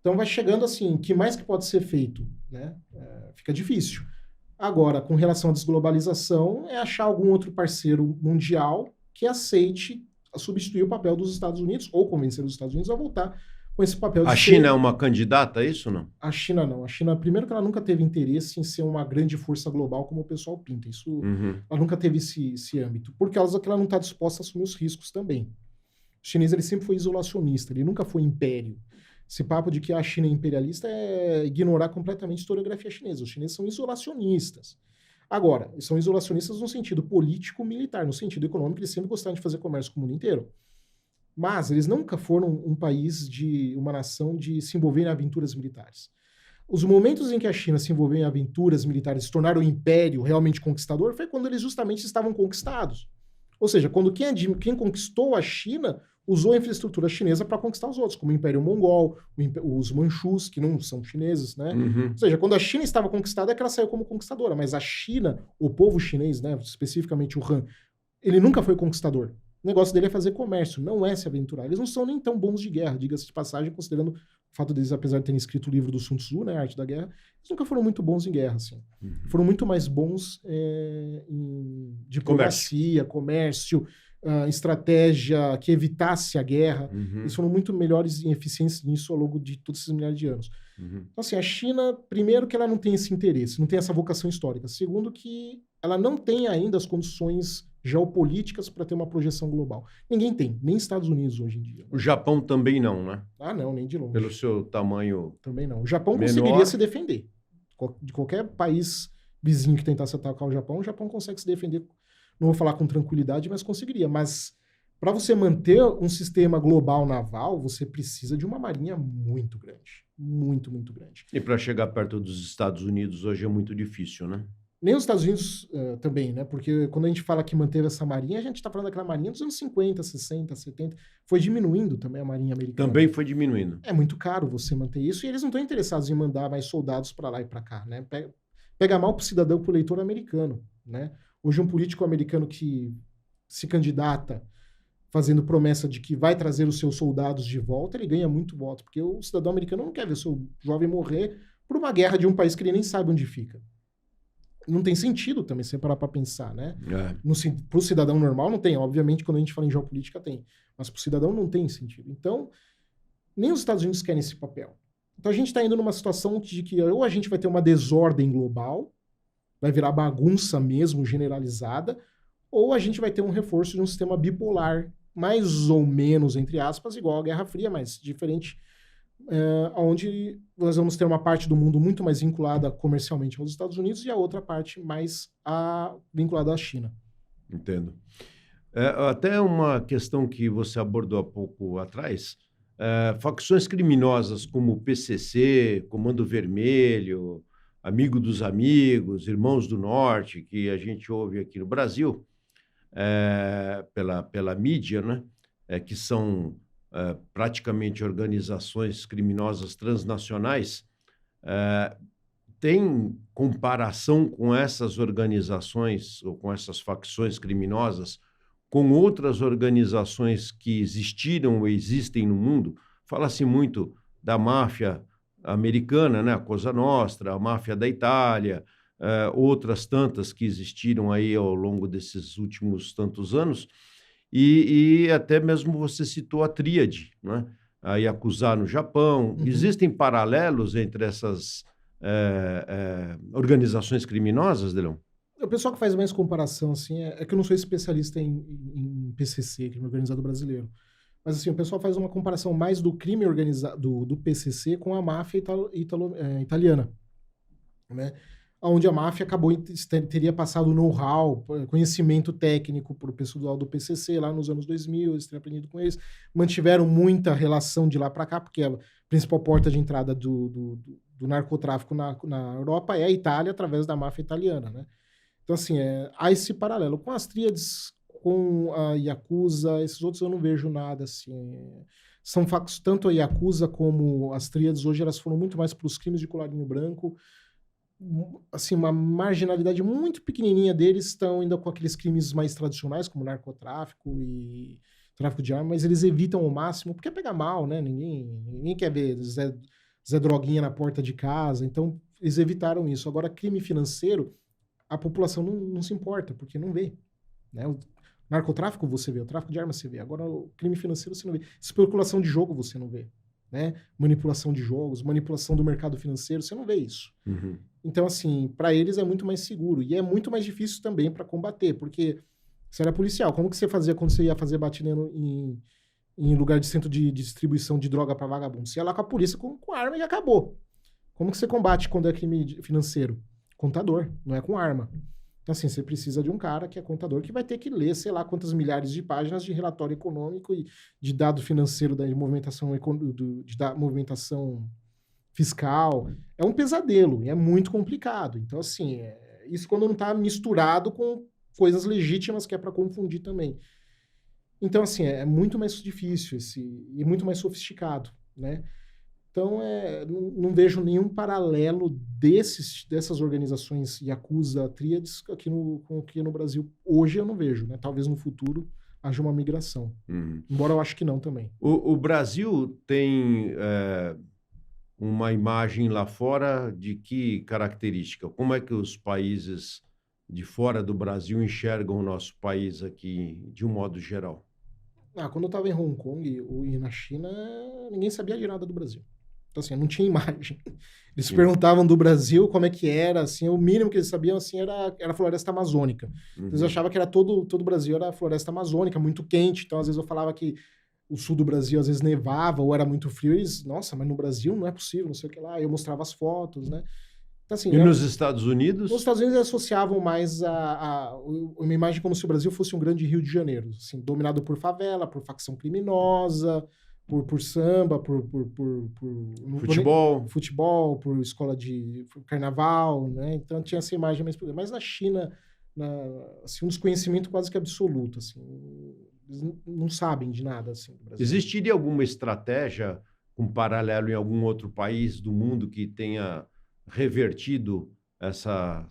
Então vai chegando assim, o que mais que pode ser feito? Né? Fica difícil. Agora, com relação à desglobalização, é achar algum outro parceiro mundial que aceite substituir o papel dos Estados Unidos ou convencer os Estados Unidos a voltar com esse papel de A China é uma candidata a isso, não? A China não. A China, primeiro que ela nunca teve interesse em ser uma grande força global como o pessoal pinta. Isso, ela nunca teve esse âmbito. Por causa que ela não está disposta a assumir os riscos também. O chinês ele sempre foi isolacionista, ele nunca foi império. Esse papo de que a China é imperialista é ignorar completamente a historiografia chinesa. Os chineses são isolacionistas. Agora, são isolacionistas no sentido político-militar. No sentido econômico, eles sempre gostaram de fazer comércio com o mundo inteiro. Mas eles nunca foram um país uma nação de se envolver em aventuras militares. Os momentos em que a China se envolveu em aventuras militares, se tornaram um império realmente conquistador, foi quando eles justamente estavam conquistados. Ou seja, quando quem conquistou a China usou a infraestrutura chinesa para conquistar os outros, como o Império Mongol, os Manchus, que não são chineses, né? Ou seja, quando a China estava conquistada é que ela saiu como conquistadora, mas a China, o povo chinês, né, especificamente o Han, ele nunca foi conquistador. O negócio dele é fazer comércio, não é se aventurar. Eles não são nem tão bons de guerra, diga-se de passagem, considerando o fato deles, apesar de terem escrito o livro do Sun Tzu, né, a Arte da Guerra, eles nunca foram muito bons em guerra, assim. Foram muito mais bons em diplomacia, comércio, estratégia que evitasse a guerra. Eles foram muito melhores e eficientes nisso ao longo de todos esses milhares de anos. Então, assim, a China, primeiro que ela não tem esse interesse, não tem essa vocação histórica. Segundo que ela não tem ainda as condições geopolíticas para ter uma projeção global. Ninguém tem, nem Estados Unidos hoje em dia. O Japão também não, né? Não, nem de longe. Pelo seu tamanho também não. O Japão menor. conseguiria se defender. De qualquer país vizinho que tentasse atacar o Japão consegue se defender. Não vou falar com tranquilidade, mas conseguiria. Mas para você manter um sistema global naval, você precisa de uma marinha muito grande. Muito, muito grande. E para chegar perto dos Estados Unidos hoje é muito difícil, né? Nem os Estados Unidos também, né? Porque quando a gente fala que manteve essa marinha, a gente está falando daquela marinha dos anos 50, 60, 70. Foi diminuindo também a marinha americana. Também foi diminuindo. É muito caro você manter isso e eles não estão interessados em mandar mais soldados para lá e para cá, né? Pega mal para o cidadão, para o eleitor americano, né? Hoje um político americano que se candidata fazendo promessa de que vai trazer os seus soldados de volta, ele ganha muito voto, porque o cidadão americano não quer ver seu jovem morrer por uma guerra de um país que ele nem sabe onde fica. Não tem sentido também, se parar para pensar, né? Para o cidadão normal não tem. Obviamente, quando a gente fala em geopolítica, tem. Mas para o cidadão não tem sentido. Então, nem os Estados Unidos querem esse papel. Então, a gente está indo numa situação de que ou a gente vai ter uma desordem global, vai virar bagunça mesmo, generalizada, ou a gente vai ter um reforço de um sistema bipolar, mais ou menos, entre aspas, igual à Guerra Fria, mas diferente, onde nós vamos ter uma parte do mundo muito mais vinculada comercialmente aos Estados Unidos e a outra parte mais vinculada à China. Entendo. Até uma questão que você abordou há pouco atrás, facções criminosas como o PCC, Comando Vermelho, Amigo dos Amigos, Irmãos do Norte, que a gente ouve aqui no Brasil, pela mídia, né? Que são praticamente organizações criminosas transnacionais, tem comparação com essas organizações ou com essas facções criminosas com outras organizações que existiram ou existem no mundo? Fala-se muito da máfia americana, né? A Cosa Nostra, a máfia da Itália, outras tantas que existiram aí ao longo desses últimos tantos anos, e até mesmo você citou a Tríade, né? A Yakuza no Japão. Existem paralelos entre essas organizações criminosas, Delão? O pessoal que faz mais comparação, assim, é que eu não sou especialista em PCC, crime organizado brasileiro. Mas, assim, o pessoal faz uma comparação mais do crime organizado, do PCC com a máfia italiana, né? Onde a máfia teria passado know-how, conhecimento técnico para o pessoal do PCC lá nos anos 2000, eles teriam aprendido com eles, mantiveram muita relação de lá para cá, porque a principal porta de entrada do narcotráfico na Europa é a Itália, através da máfia italiana, né? Então, assim, há esse paralelo. Com as tríades, com a Yakuza, esses outros eu não vejo nada, assim. São factos, tanto a Yakuza como as tríades, hoje elas foram muito mais para os crimes de colarinho branco. Assim, uma marginalidade muito pequenininha deles estão ainda com aqueles crimes mais tradicionais, como narcotráfico e tráfico de armas, mas eles evitam ao máximo, porque é pegar mal, né? Ninguém quer ver Zé Droguinha na porta de casa, então eles evitaram isso. Agora, crime financeiro, a população não se importa, porque não vê, né? O narcotráfico você vê, o tráfico de armas você vê, agora o crime financeiro você não vê. Especulação de jogo você não vê, né? Manipulação de jogos, manipulação do mercado financeiro, você não vê isso. Uhum. Então, assim, para eles é muito mais seguro, e é muito mais difícil também para combater, porque você era policial, como que você fazia quando você ia fazer batina em lugar de centro de distribuição de droga para vagabundo? Você ia lá com a polícia com arma e acabou. Como que você combate quando é crime financeiro? Contador, não é com arma. Então, assim, você precisa de um cara que é contador, que vai ter que ler, sei lá, quantas milhares de páginas de relatório econômico e de dado financeiro de movimentação, movimentação fiscal. É um pesadelo e é muito complicado. Então, assim, isso quando não está misturado com coisas legítimas que é para confundir também. Então, assim, é muito mais difícil e muito mais sofisticado, né? Então, não vejo nenhum paralelo dessas organizações Yakuza, Tríades, aqui no Brasil. Hoje eu não vejo, né? Talvez no futuro haja uma migração. Embora eu acho que não também. O Brasil tem uma imagem lá fora de que característica? Como é que os países de fora do Brasil enxergam o nosso país aqui de um modo geral? Quando eu estava em Hong Kong e na China, ninguém sabia de nada do Brasil. Então, assim, não tinha imagem. Eles perguntavam do Brasil como é que era, assim, o mínimo que eles sabiam, assim, era a floresta amazônica. Eles achavam que era todo o Brasil era floresta amazônica, muito quente. Então, às vezes eu falava que o sul do Brasil, às vezes, nevava ou era muito frio. Eles, nossa, mas no Brasil não é possível, não sei o que lá. Eu mostrava as fotos, né? Então, assim, e nos Estados Unidos? Nos Estados Unidos, eles associavam mais uma imagem como se o Brasil fosse um grande Rio de Janeiro, assim, dominado por favela, por facção criminosa, por samba, por futebol, por escola de carnaval, né? Então tinha essa imagem mais... Mas na China, assim, um desconhecimento quase que absoluto, assim, eles não sabem de nada, assim, do Brasil. Existiria alguma estratégia, um paralelo em algum outro país do mundo que tenha revertido essa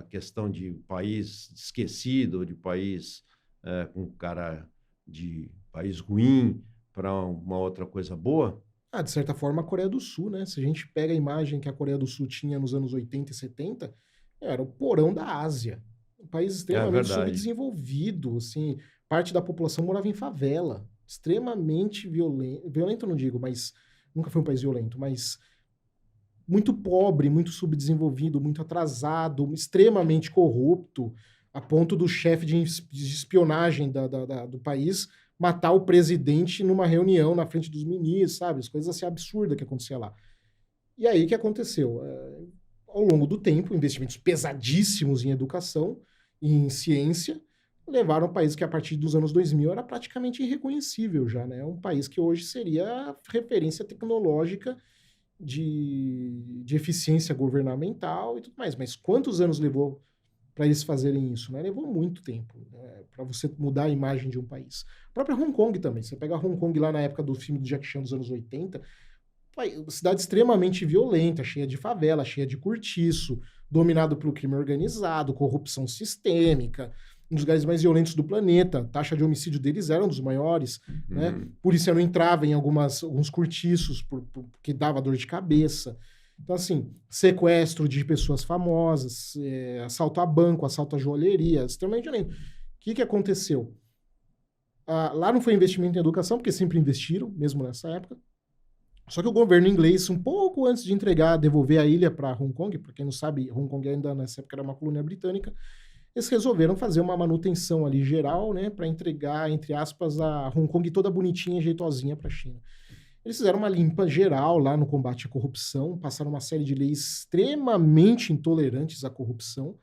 questão de país esquecido, de país com cara de país ruim, para uma outra coisa boa? De certa forma, a Coreia do Sul, né? Se a gente pega a imagem que a Coreia do Sul tinha nos anos 80 e 70, era o porão da Ásia. Um país extremamente subdesenvolvido, assim, parte da população morava em favela, extremamente violento. Violento eu não digo, mas nunca foi um país violento, mas muito pobre, muito subdesenvolvido, muito atrasado, extremamente corrupto, a ponto do chefe de espionagem do país matar o presidente numa reunião na frente dos ministros, sabe? As coisas assim absurdas que acontecia lá. E aí o que aconteceu? Ao longo do tempo, investimentos pesadíssimos em educação e em ciência levaram um país que a partir dos anos 2000 era praticamente irreconhecível já, né? Um país que hoje seria referência tecnológica de eficiência governamental e tudo mais. Mas quantos anos levou para eles fazerem isso, né? Levou muito tempo, né, para você mudar a imagem de um país. A própria Hong Kong também. Você pega Hong Kong lá na época do filme do Jack Chan dos anos 80, cidade extremamente violenta, cheia de favela, cheia de cortiço, dominado pelo crime organizado, corrupção sistêmica, um dos lugares mais violentos do planeta. A taxa de homicídio deles era um dos maiores, né? Por isso eu não entrava em alguns cortiços, porque dava dor de cabeça. Então, assim, sequestro de pessoas famosas, assalto a banco, assalto a joalheria, extremamente violento. O que aconteceu? Lá não foi investimento em educação, porque sempre investiram, mesmo nessa época. Só que o governo inglês, um pouco antes de devolver a ilha para Hong Kong, para quem não sabe, Hong Kong ainda nessa época era uma colônia britânica, eles resolveram fazer uma manutenção ali geral, né, para entregar, entre aspas, a Hong Kong toda bonitinha e jeitosinha para a China. Eles fizeram uma limpa geral lá no combate à corrupção, passaram uma série de leis extremamente intolerantes à corrupção,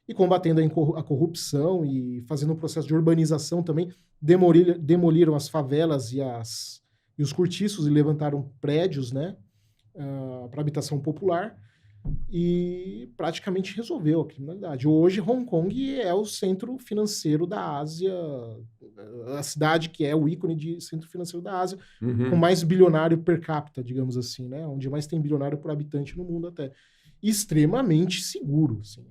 e combatendo a corrupção e fazendo um processo de urbanização também, demoliram as favelas e os cortiços e levantaram prédios, né, para habitação popular, e praticamente resolveu a criminalidade. Hoje, Hong Kong é o centro financeiro da Ásia, a cidade que é o ícone de centro financeiro da Ásia, com mais bilionário per capita, digamos assim, né? Onde mais tem bilionário por habitante no mundo até. Extremamente seguro, assim.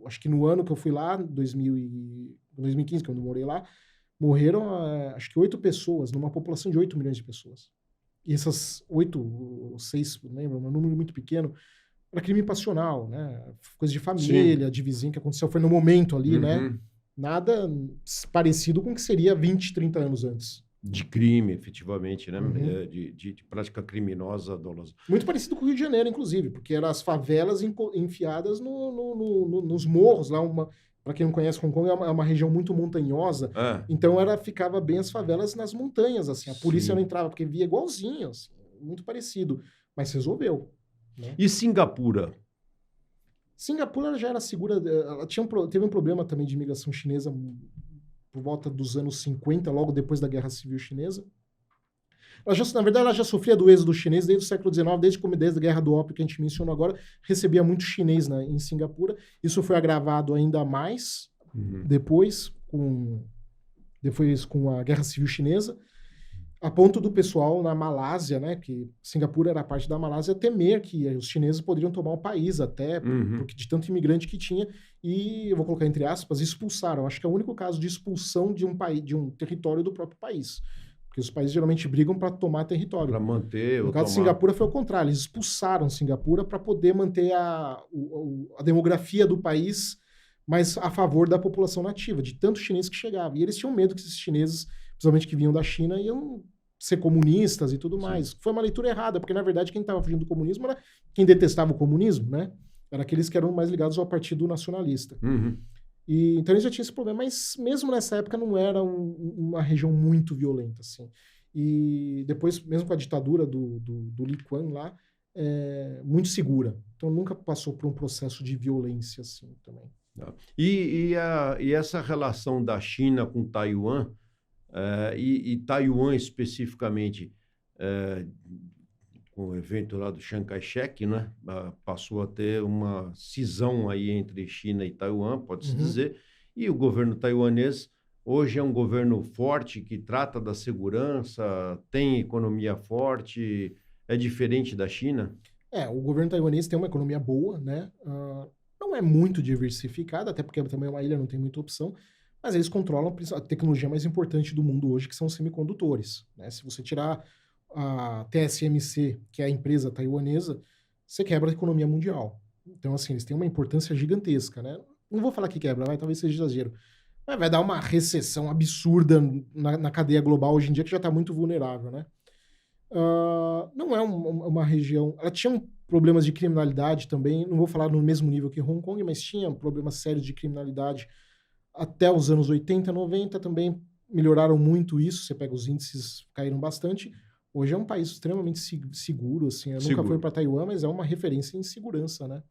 Acho que no ano que eu fui lá, 2015, quando eu morei lá, morreram, acho que 8 pessoas, numa população de 8 milhões de pessoas. E essas 8 ou 6, não lembro, um número muito pequeno, era crime passional, né? Coisa de família, de vizinho, que aconteceu, foi no momento ali, né? Nada parecido com o que seria 20, 30 anos antes. De crime, efetivamente, né? De prática criminosa dolosa. Muito parecido com o Rio de Janeiro, inclusive, porque eram as favelas enfiadas nos morros, lá para quem não conhece, Hong Kong é uma região muito montanhosa, então ficava bem as favelas nas montanhas, assim, a polícia não entrava, porque via igualzinho, assim, muito parecido, mas resolveu. Né? E Singapura? Singapura ela já era segura, ela teve um problema também de imigração chinesa por volta dos anos 50, logo depois da Guerra Civil Chinesa. Na verdade, ela já sofria do êxodo chinês desde o século XIX, desde a Guerra do Ópio que a gente mencionou agora, recebia muito chinês em Singapura. Isso foi agravado ainda mais depois com a Guerra Civil Chinesa, a ponto do pessoal na Malásia, né, que Singapura era parte da Malásia, temer que os chineses poderiam tomar o país até, porque de tanto imigrante que tinha, e eu vou colocar entre aspas, expulsaram. Acho que é o único caso de expulsão de um território do próprio país. Porque os países geralmente brigam para tomar território. Para manter. No caso de Singapura foi o contrário, eles expulsaram Singapura para poder manter a demografia do país mais a favor da população nativa, de tanto chinês que chegava. E eles tinham medo que esses chineses, principalmente que vinham da China, iam ser comunistas e tudo mais. Sim. Foi uma leitura errada, porque na verdade quem estava fugindo do comunismo era quem detestava o comunismo, né? Era aqueles que eram mais ligados ao Partido Nacionalista. E, então eles já tinham esse problema, mas mesmo nessa época não era uma região muito violenta, assim. E depois, mesmo com a ditadura do Lee Kuan lá, muito segura. Então nunca passou por um processo de violência, assim, também. E essa relação da China com Taiwan, e Taiwan especificamente, com o evento lá do Chiang Kai-shek, né? Passou a ter uma cisão aí entre China e Taiwan, pode-se dizer, e o governo taiwanês hoje é um governo forte que trata da segurança, tem economia forte, é diferente da China? O governo taiwanês tem uma economia boa, né? Não é muito diversificada, até porque também é uma ilha, não tem muita opção, mas eles controlam a tecnologia mais importante do mundo hoje, que são os semicondutores, né? Se você tirar a TSMC, que é a empresa taiwanesa, você quebra a economia mundial. Então, assim, eles têm uma importância gigantesca, né? Não vou falar que quebra, talvez seja exagero, mas vai dar uma recessão absurda na cadeia global hoje em dia, que já está muito vulnerável, né? Não é uma região... Ela tinha problemas de criminalidade também, não vou falar no mesmo nível que Hong Kong, mas tinha problemas sérios de criminalidade até os anos 80, 90, também melhoraram muito isso, você pega os índices, caíram bastante. Hoje é um país extremamente seguro, assim, eu nunca fui para Taiwan, mas é uma referência em segurança, né?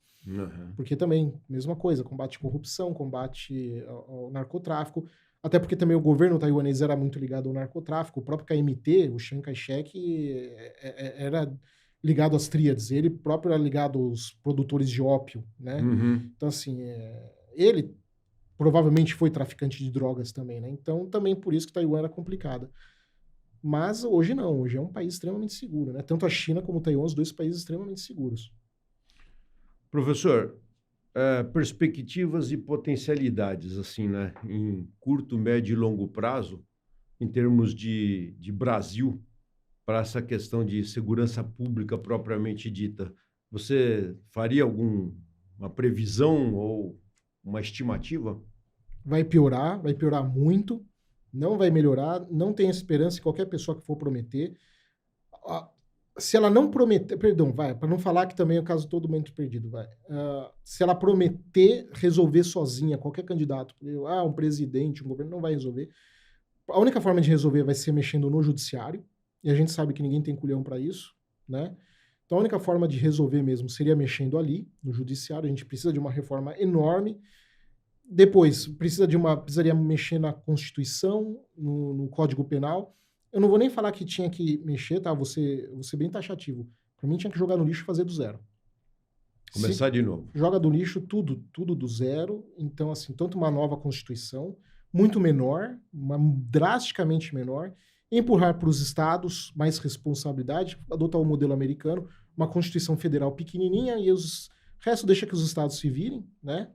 Porque também, mesma coisa, combate à corrupção, combate ao narcotráfico, até porque também o governo taiwanês era muito ligado ao narcotráfico, o próprio KMT, o Chiang Kai-shek, era ligado às tríades, ele próprio era ligado aos produtores de ópio, né? Então, assim, ele provavelmente foi traficante de drogas também, né? Então, também por isso que Taiwan era complicada. Mas hoje não, hoje é um país extremamente seguro, né? Tanto a China como o Taiwan, os dois países extremamente seguros. Professor, perspectivas e potencialidades, assim, né? Em curto, médio e longo prazo, em termos de Brasil, para essa questão de segurança pública propriamente dita. Você faria alguma previsão ou uma estimativa? Vai piorar muito, não vai melhorar, não tem esperança em qualquer pessoa que for prometer. Se ela não prometer, perdão, para não falar que também é o caso todo mundo perdido, se ela prometer resolver sozinha, qualquer candidato, um presidente, um governo, não vai resolver. A única forma de resolver vai ser mexendo no judiciário, e a gente sabe que ninguém tem culhão para isso, né? Então a única forma de resolver mesmo seria mexendo ali, no judiciário. A gente precisa de uma reforma enorme. Depois, precisaria mexer na Constituição, no Código Penal. Eu não vou nem falar que tinha que mexer, tá? Vou ser bem taxativo. Para mim, tinha que jogar no lixo e fazer do zero. Começar de novo. Joga do lixo tudo do zero. Então, assim, tanto uma nova Constituição, muito menor, drasticamente menor, empurrar para os estados mais responsabilidade, adotar o modelo americano, uma Constituição Federal pequenininha e o resto deixa que os estados se virem, né?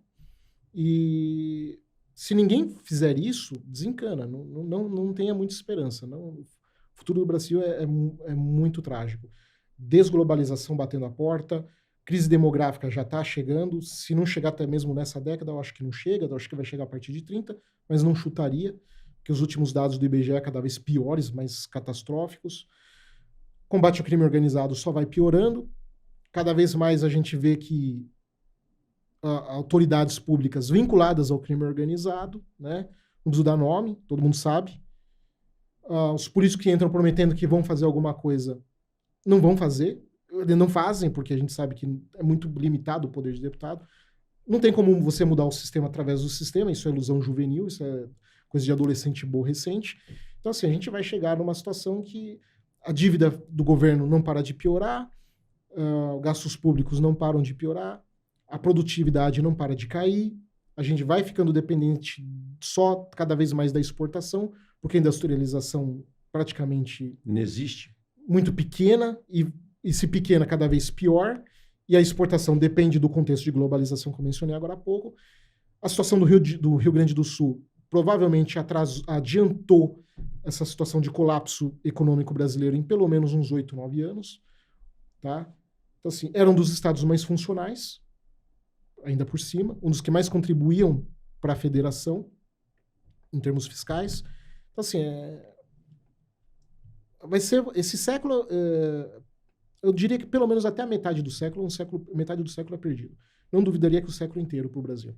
E se ninguém fizer isso, desencana, não tenha muita esperança. O futuro do Brasil é muito trágico. Desglobalização batendo a porta, crise demográfica já está chegando, se não chegar até mesmo nessa década, eu acho que não chega, eu acho que vai chegar a partir de 30, mas não chutaria, porque os últimos dados do IBGE é cada vez piores, mais catastróficos. Combate ao crime organizado só vai piorando, cada vez mais a gente vê que autoridades públicas vinculadas ao crime organizado, né? Não preciso dar nome, todo mundo sabe. Os políticos que entram prometendo que vão fazer alguma coisa, não vão fazer, não fazem, porque a gente sabe que é muito limitado o poder de deputado. Não tem como você mudar o sistema através do sistema, isso é ilusão juvenil, isso é coisa de adolescente recente. Então, assim, a gente vai chegar numa situação que a dívida do governo não para de piorar, gastos públicos não param de piorar, a produtividade não para de cair, a gente vai ficando dependente só cada vez mais da exportação, porque a industrialização praticamente não existe, muito pequena, e se pequena, cada vez pior, e a exportação depende do contexto de globalização que eu mencionei agora há pouco. A situação do Rio Grande do Sul provavelmente adiantou essa situação de colapso econômico brasileiro em pelo menos uns 8, 9 anos. Tá? Então, assim, era um dos estados mais funcionais, ainda por cima, um dos que mais contribuíam para a federação, em termos fiscais. Então, assim, vai ser esse século, eu diria que pelo menos até a metade do século, metade do século é perdido. Não duvidaria que o século inteiro para o Brasil.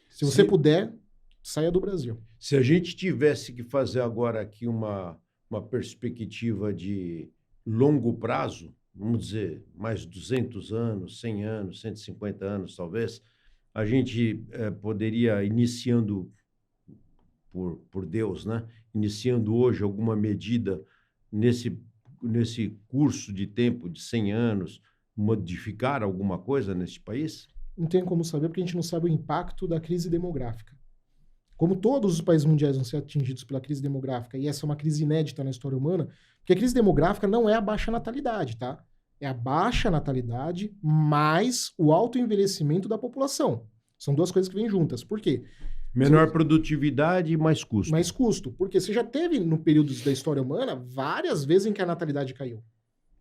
Se você puder, saia do Brasil. Se a gente tivesse que fazer agora aqui uma perspectiva de longo prazo, vamos dizer, mais 200 anos, 100 anos, 150 anos, talvez, a gente poderia, iniciando, por Deus, né? Iniciando hoje alguma medida nesse curso de tempo de 100 anos, modificar alguma coisa nesse país? Não tem como saber, porque a gente não sabe o impacto da crise demográfica. Como todos os países mundiais vão ser atingidos pela crise demográfica, e essa é uma crise inédita na história humana, porque a crise demográfica não é a baixa natalidade, tá? É a baixa natalidade mais o alto envelhecimento da população. São duas coisas que vêm juntas. Por quê? Menor produtividade e mais custo. Mais custo. Porque você já teve, no período da história humana, várias vezes em que a natalidade caiu.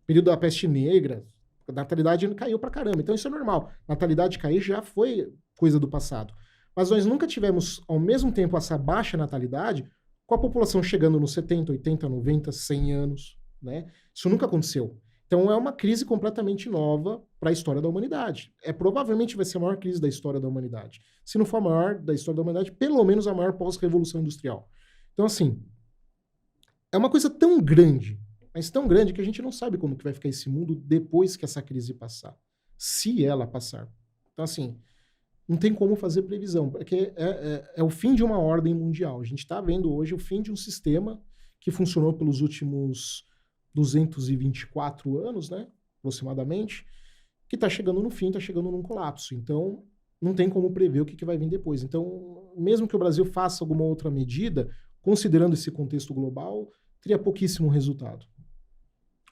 Período da peste negra, a natalidade caiu pra caramba. Então isso é normal. Natalidade cair já foi coisa do passado. Mas nós nunca tivemos, ao mesmo tempo, essa baixa natalidade, com a população chegando nos 70, 80, 90, 100 anos, né? Isso nunca aconteceu. Então é uma crise completamente nova para a história da humanidade. Provavelmente vai ser a maior crise da história da humanidade. Se não for a maior da história da humanidade, pelo menos a maior pós-revolução industrial. Então, assim, é uma coisa tão grande, mas tão grande que a gente não sabe como que vai ficar esse mundo depois que essa crise passar. Se ela passar. Então, assim, não tem como fazer previsão, porque é o fim de uma ordem mundial. A gente está vendo hoje o fim de um sistema que funcionou pelos últimos 224 anos, né, aproximadamente, que está chegando no fim, está chegando num colapso. Então, não tem como prever o que vai vir depois. Então, mesmo que o Brasil faça alguma outra medida, considerando esse contexto global, teria pouquíssimo resultado.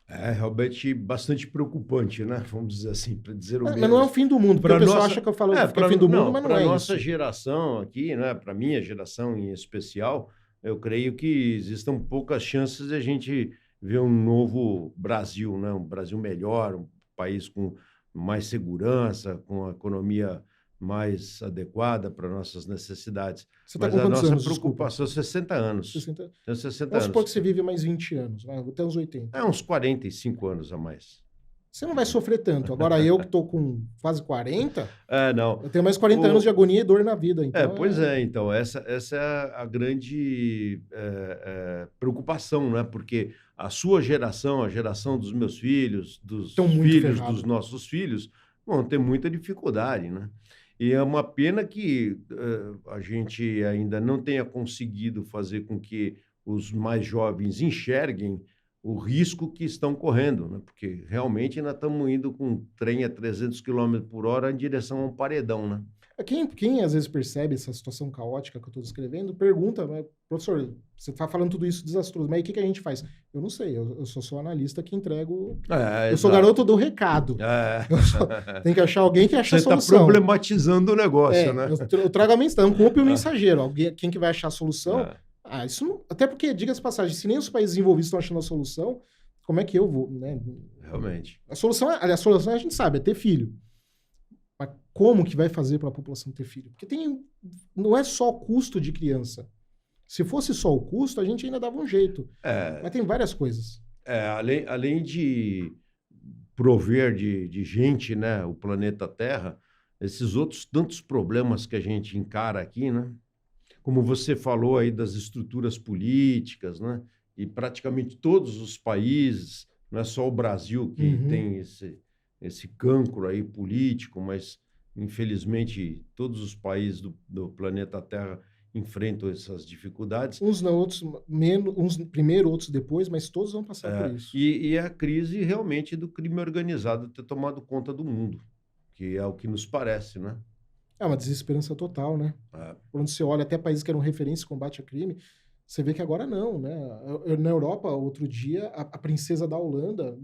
É realmente bastante preocupante, né? Vamos dizer assim, para dizer o Mas menos. não é o fim do mundo, porque Pra o pessoal nossa- acha que eu falo que é pra- o fim do mundo, não, mas não para é nossa isso. geração aqui, né? Para minha geração em especial, eu creio que existam poucas chances de a gente ver um novo Brasil, né? Um Brasil melhor, um país com mais segurança, com a economia mais adequada para nossas necessidades. Você está Mas com a quantos nossa anos, desculpa? preocupação, 60 anos. 60... Tenho 60 Vamos supor anos. que você vive mais 20 anos, vai, até uns 80. É uns 45 anos a mais. Você não vai sofrer tanto. Agora eu que estou com quase 40, Não. eu tenho mais 40 anos de agonia e dor na vida. Então Pois é, então, essa é a grande preocupação, né? Porque a sua geração, a geração dos meus filhos, dos Estão muito filhos ferrados. dos nossos filhos, vão ter muita dificuldade, né? E é uma pena que a gente ainda não tenha conseguido fazer com que os mais jovens enxerguem o risco que estão correndo, né? Porque realmente ainda estamos indo com um trem a 300 km por hora em direção a um paredão, né? Quem às vezes percebe essa situação caótica que eu estou descrevendo, pergunta, mas, professor, você está falando tudo isso desastroso, mas aí o que a gente faz? Eu não sei, eu sou só analista que entrego. Eu sou garoto do recado. Tem que achar alguém que acha a solução. Você está problematizando o negócio, né? Eu trago a mensagem, não culpe o mensageiro. Quem que vai achar a solução? Isso não, até porque, diga-se de passagem, se nem os países desenvolvidos estão achando a solução, como é que eu vou, né? Realmente. A solução a gente sabe, é ter filho. Mas como que vai fazer para a população ter filho? Porque não é só o custo de criança. Se fosse só o custo, a gente ainda dava um jeito. Mas tem várias coisas. Além de prover de gente, né, o planeta Terra, esses outros tantos problemas que a gente encara aqui, né? Como você falou aí das estruturas políticas, né? E praticamente todos os países, não é só o Brasil que tem esse cancro aí político, mas infelizmente todos os países do planeta Terra enfrentam essas dificuldades. Uns não, outros menos, uns primeiro, outros depois, mas todos vão passar por isso. E a crise realmente do crime organizado ter tomado conta do mundo, que é o que nos parece, né? É uma desesperança total, né? Quando você olha até países que eram referência em combate a crime, você vê que agora não, né? Na Europa, outro dia, a princesa da Holanda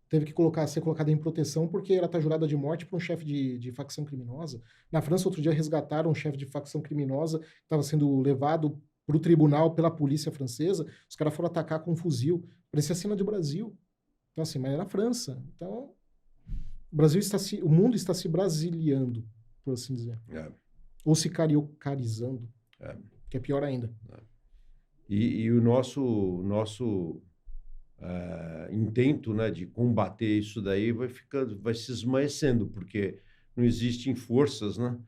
teve que ser colocada em proteção porque ela está jurada de morte por um chefe de facção criminosa. Na França, outro dia, resgataram um chefe de facção criminosa que estava sendo levado para o tribunal pela polícia francesa. Os caras foram atacar com um fuzil. Parecia cena do Brasil. Então, assim, mas é na França. Então, o mundo está se brasiliando, por assim dizer. Ou se cariocarizando, que é pior ainda. E o nosso intento, né, de combater isso daí vai se esmaecendo, porque não existem forças, né,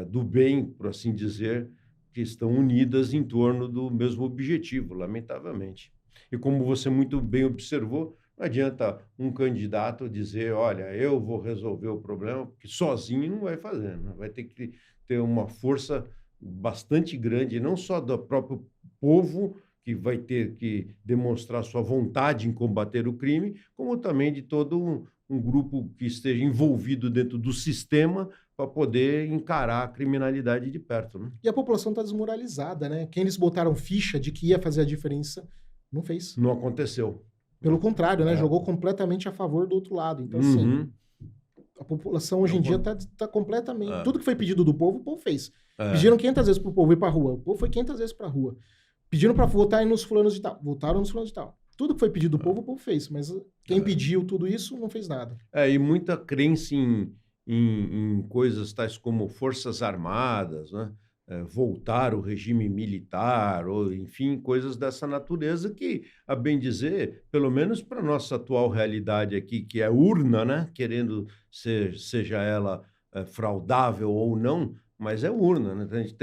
do bem, por assim dizer, que estão unidas em torno do mesmo objetivo, lamentavelmente. E como você muito bem observou, não adianta um candidato dizer, olha, eu vou resolver o problema, porque sozinho não vai fazer, né? Vai ter que ter uma força bastante grande, não só do próprio povo, que vai ter que demonstrar sua vontade em combater o crime, como também de todo um grupo que esteja envolvido dentro do sistema para poder encarar a criminalidade de perto, né? E a população está desmoralizada, né? Quem eles botaram ficha de que ia fazer a diferença, não fez. Não aconteceu. Pelo contrário, né? Jogou completamente a favor do outro lado. Então, assim, a população hoje em dia está completamente... Tudo que foi pedido do povo, o povo fez. Pediram 500 vezes para o povo ir para a rua. O povo foi 500 vezes para a rua. Pediram para votar nos fulanos de tal. Votaram nos fulanos de tal. Tudo que foi pedido do povo, o povo fez. Mas quem pediu tudo isso não fez nada. E muita crença em coisas tais como Forças Armadas, né? Voltar o regime militar, ou enfim, coisas dessa natureza que, a bem dizer, pelo menos para a nossa atual realidade aqui, que é urna, né? Querendo seja ela fraudável ou não, mas é urna, né? A gente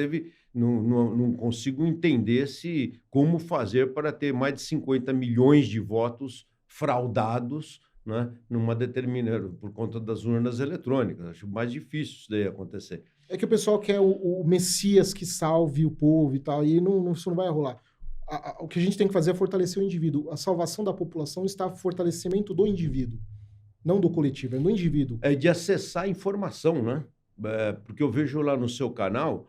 não consigo entender como fazer para ter mais de 50 milhões de votos fraudados, né, numa determinada, por conta das urnas eletrônicas. Acho mais difícil isso daí acontecer. É que o pessoal quer o Messias que salve o povo e tal, e isso não vai rolar. O que a gente tem que fazer é fortalecer o indivíduo. A salvação da população está no fortalecimento do indivíduo, não do coletivo, é do indivíduo. É de acessar a informação, né? Porque eu vejo lá no seu canal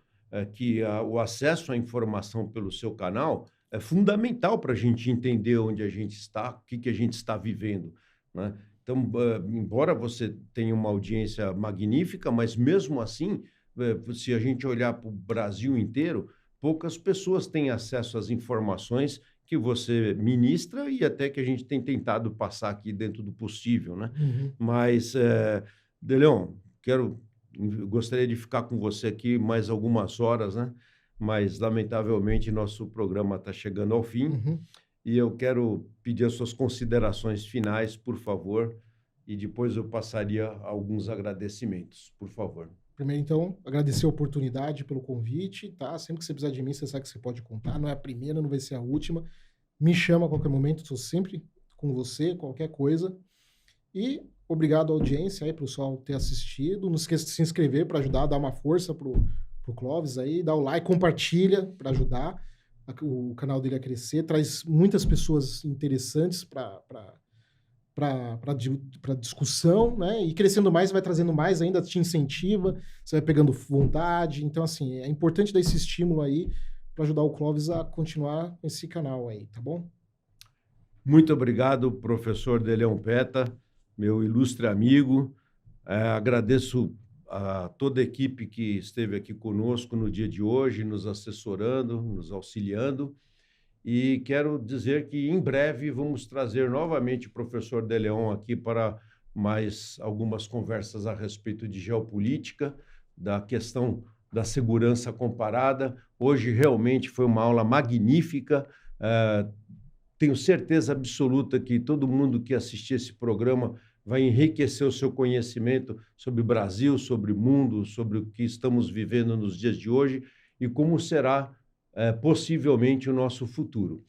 que o acesso à informação pelo seu canal é fundamental para a gente entender onde a gente está, o que, que a gente está vivendo, né? Então, embora você tenha uma audiência magnífica, mas mesmo assim, se a gente olhar para o Brasil inteiro, poucas pessoas têm acesso às informações que você ministra e até que a gente tem tentado passar aqui dentro do possível, né? Uhum. Mas, De Leon, gostaria de ficar com você aqui mais algumas horas, né? Mas, lamentavelmente, nosso programa está chegando ao fim. Uhum. E eu quero pedir as suas considerações finais, por favor, e depois eu passaria alguns agradecimentos, por favor. Primeiro, então, agradecer a oportunidade pelo convite, tá? Sempre que você precisar de mim, você sabe que você pode contar. Não é a primeira, não vai ser a última. Me chama a qualquer momento, estou sempre com você, qualquer coisa. E obrigado à audiência aí, pessoal, ter assistido. Não esqueça de se inscrever para ajudar, dar uma força pro Clóvis aí, dá o like, compartilha para ajudar o canal dele a crescer. Traz muitas pessoas interessantes para discussão, né? E crescendo mais, vai trazendo mais ainda, te incentiva, você vai pegando vontade. Então, assim, é importante dar esse estímulo aí para ajudar o Clóvis a continuar com esse canal aí, tá bom? Muito obrigado, professor De Leon Peta, meu ilustre amigo. Agradeço a toda a equipe que esteve aqui conosco no dia de hoje, nos assessorando, nos auxiliando. E quero dizer que em breve vamos trazer novamente o professor De Leon aqui para mais algumas conversas a respeito de geopolítica, da questão da segurança comparada. Hoje realmente foi uma aula magnífica. Tenho certeza absoluta que todo mundo que assistir esse programa vai enriquecer o seu conhecimento sobre o Brasil, sobre o mundo, sobre o que estamos vivendo nos dias de hoje e como será possivelmente o nosso futuro.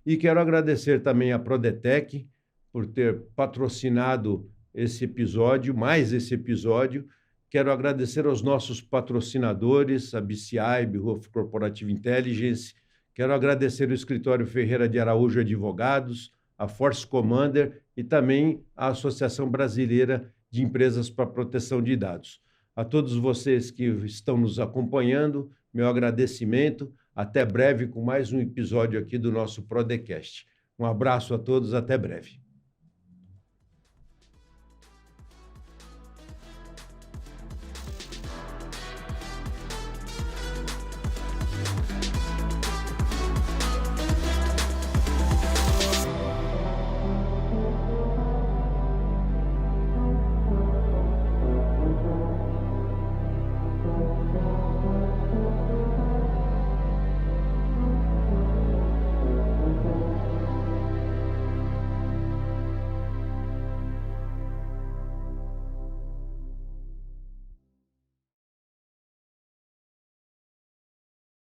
E quero agradecer também à Prodetec por ter patrocinado esse episódio, mais esse episódio. Quero agradecer aos nossos patrocinadores, a BCI, Bureau of Corporative Intelligence. Quero agradecer o Escritório Ferreira de Araújo Advogados, a Force Commander e também a Associação Brasileira de Empresas para Proteção de Dados. A todos vocês que estão nos acompanhando, meu agradecimento. Até breve com mais um episódio aqui do nosso Prodecast. Um abraço a todos, até breve.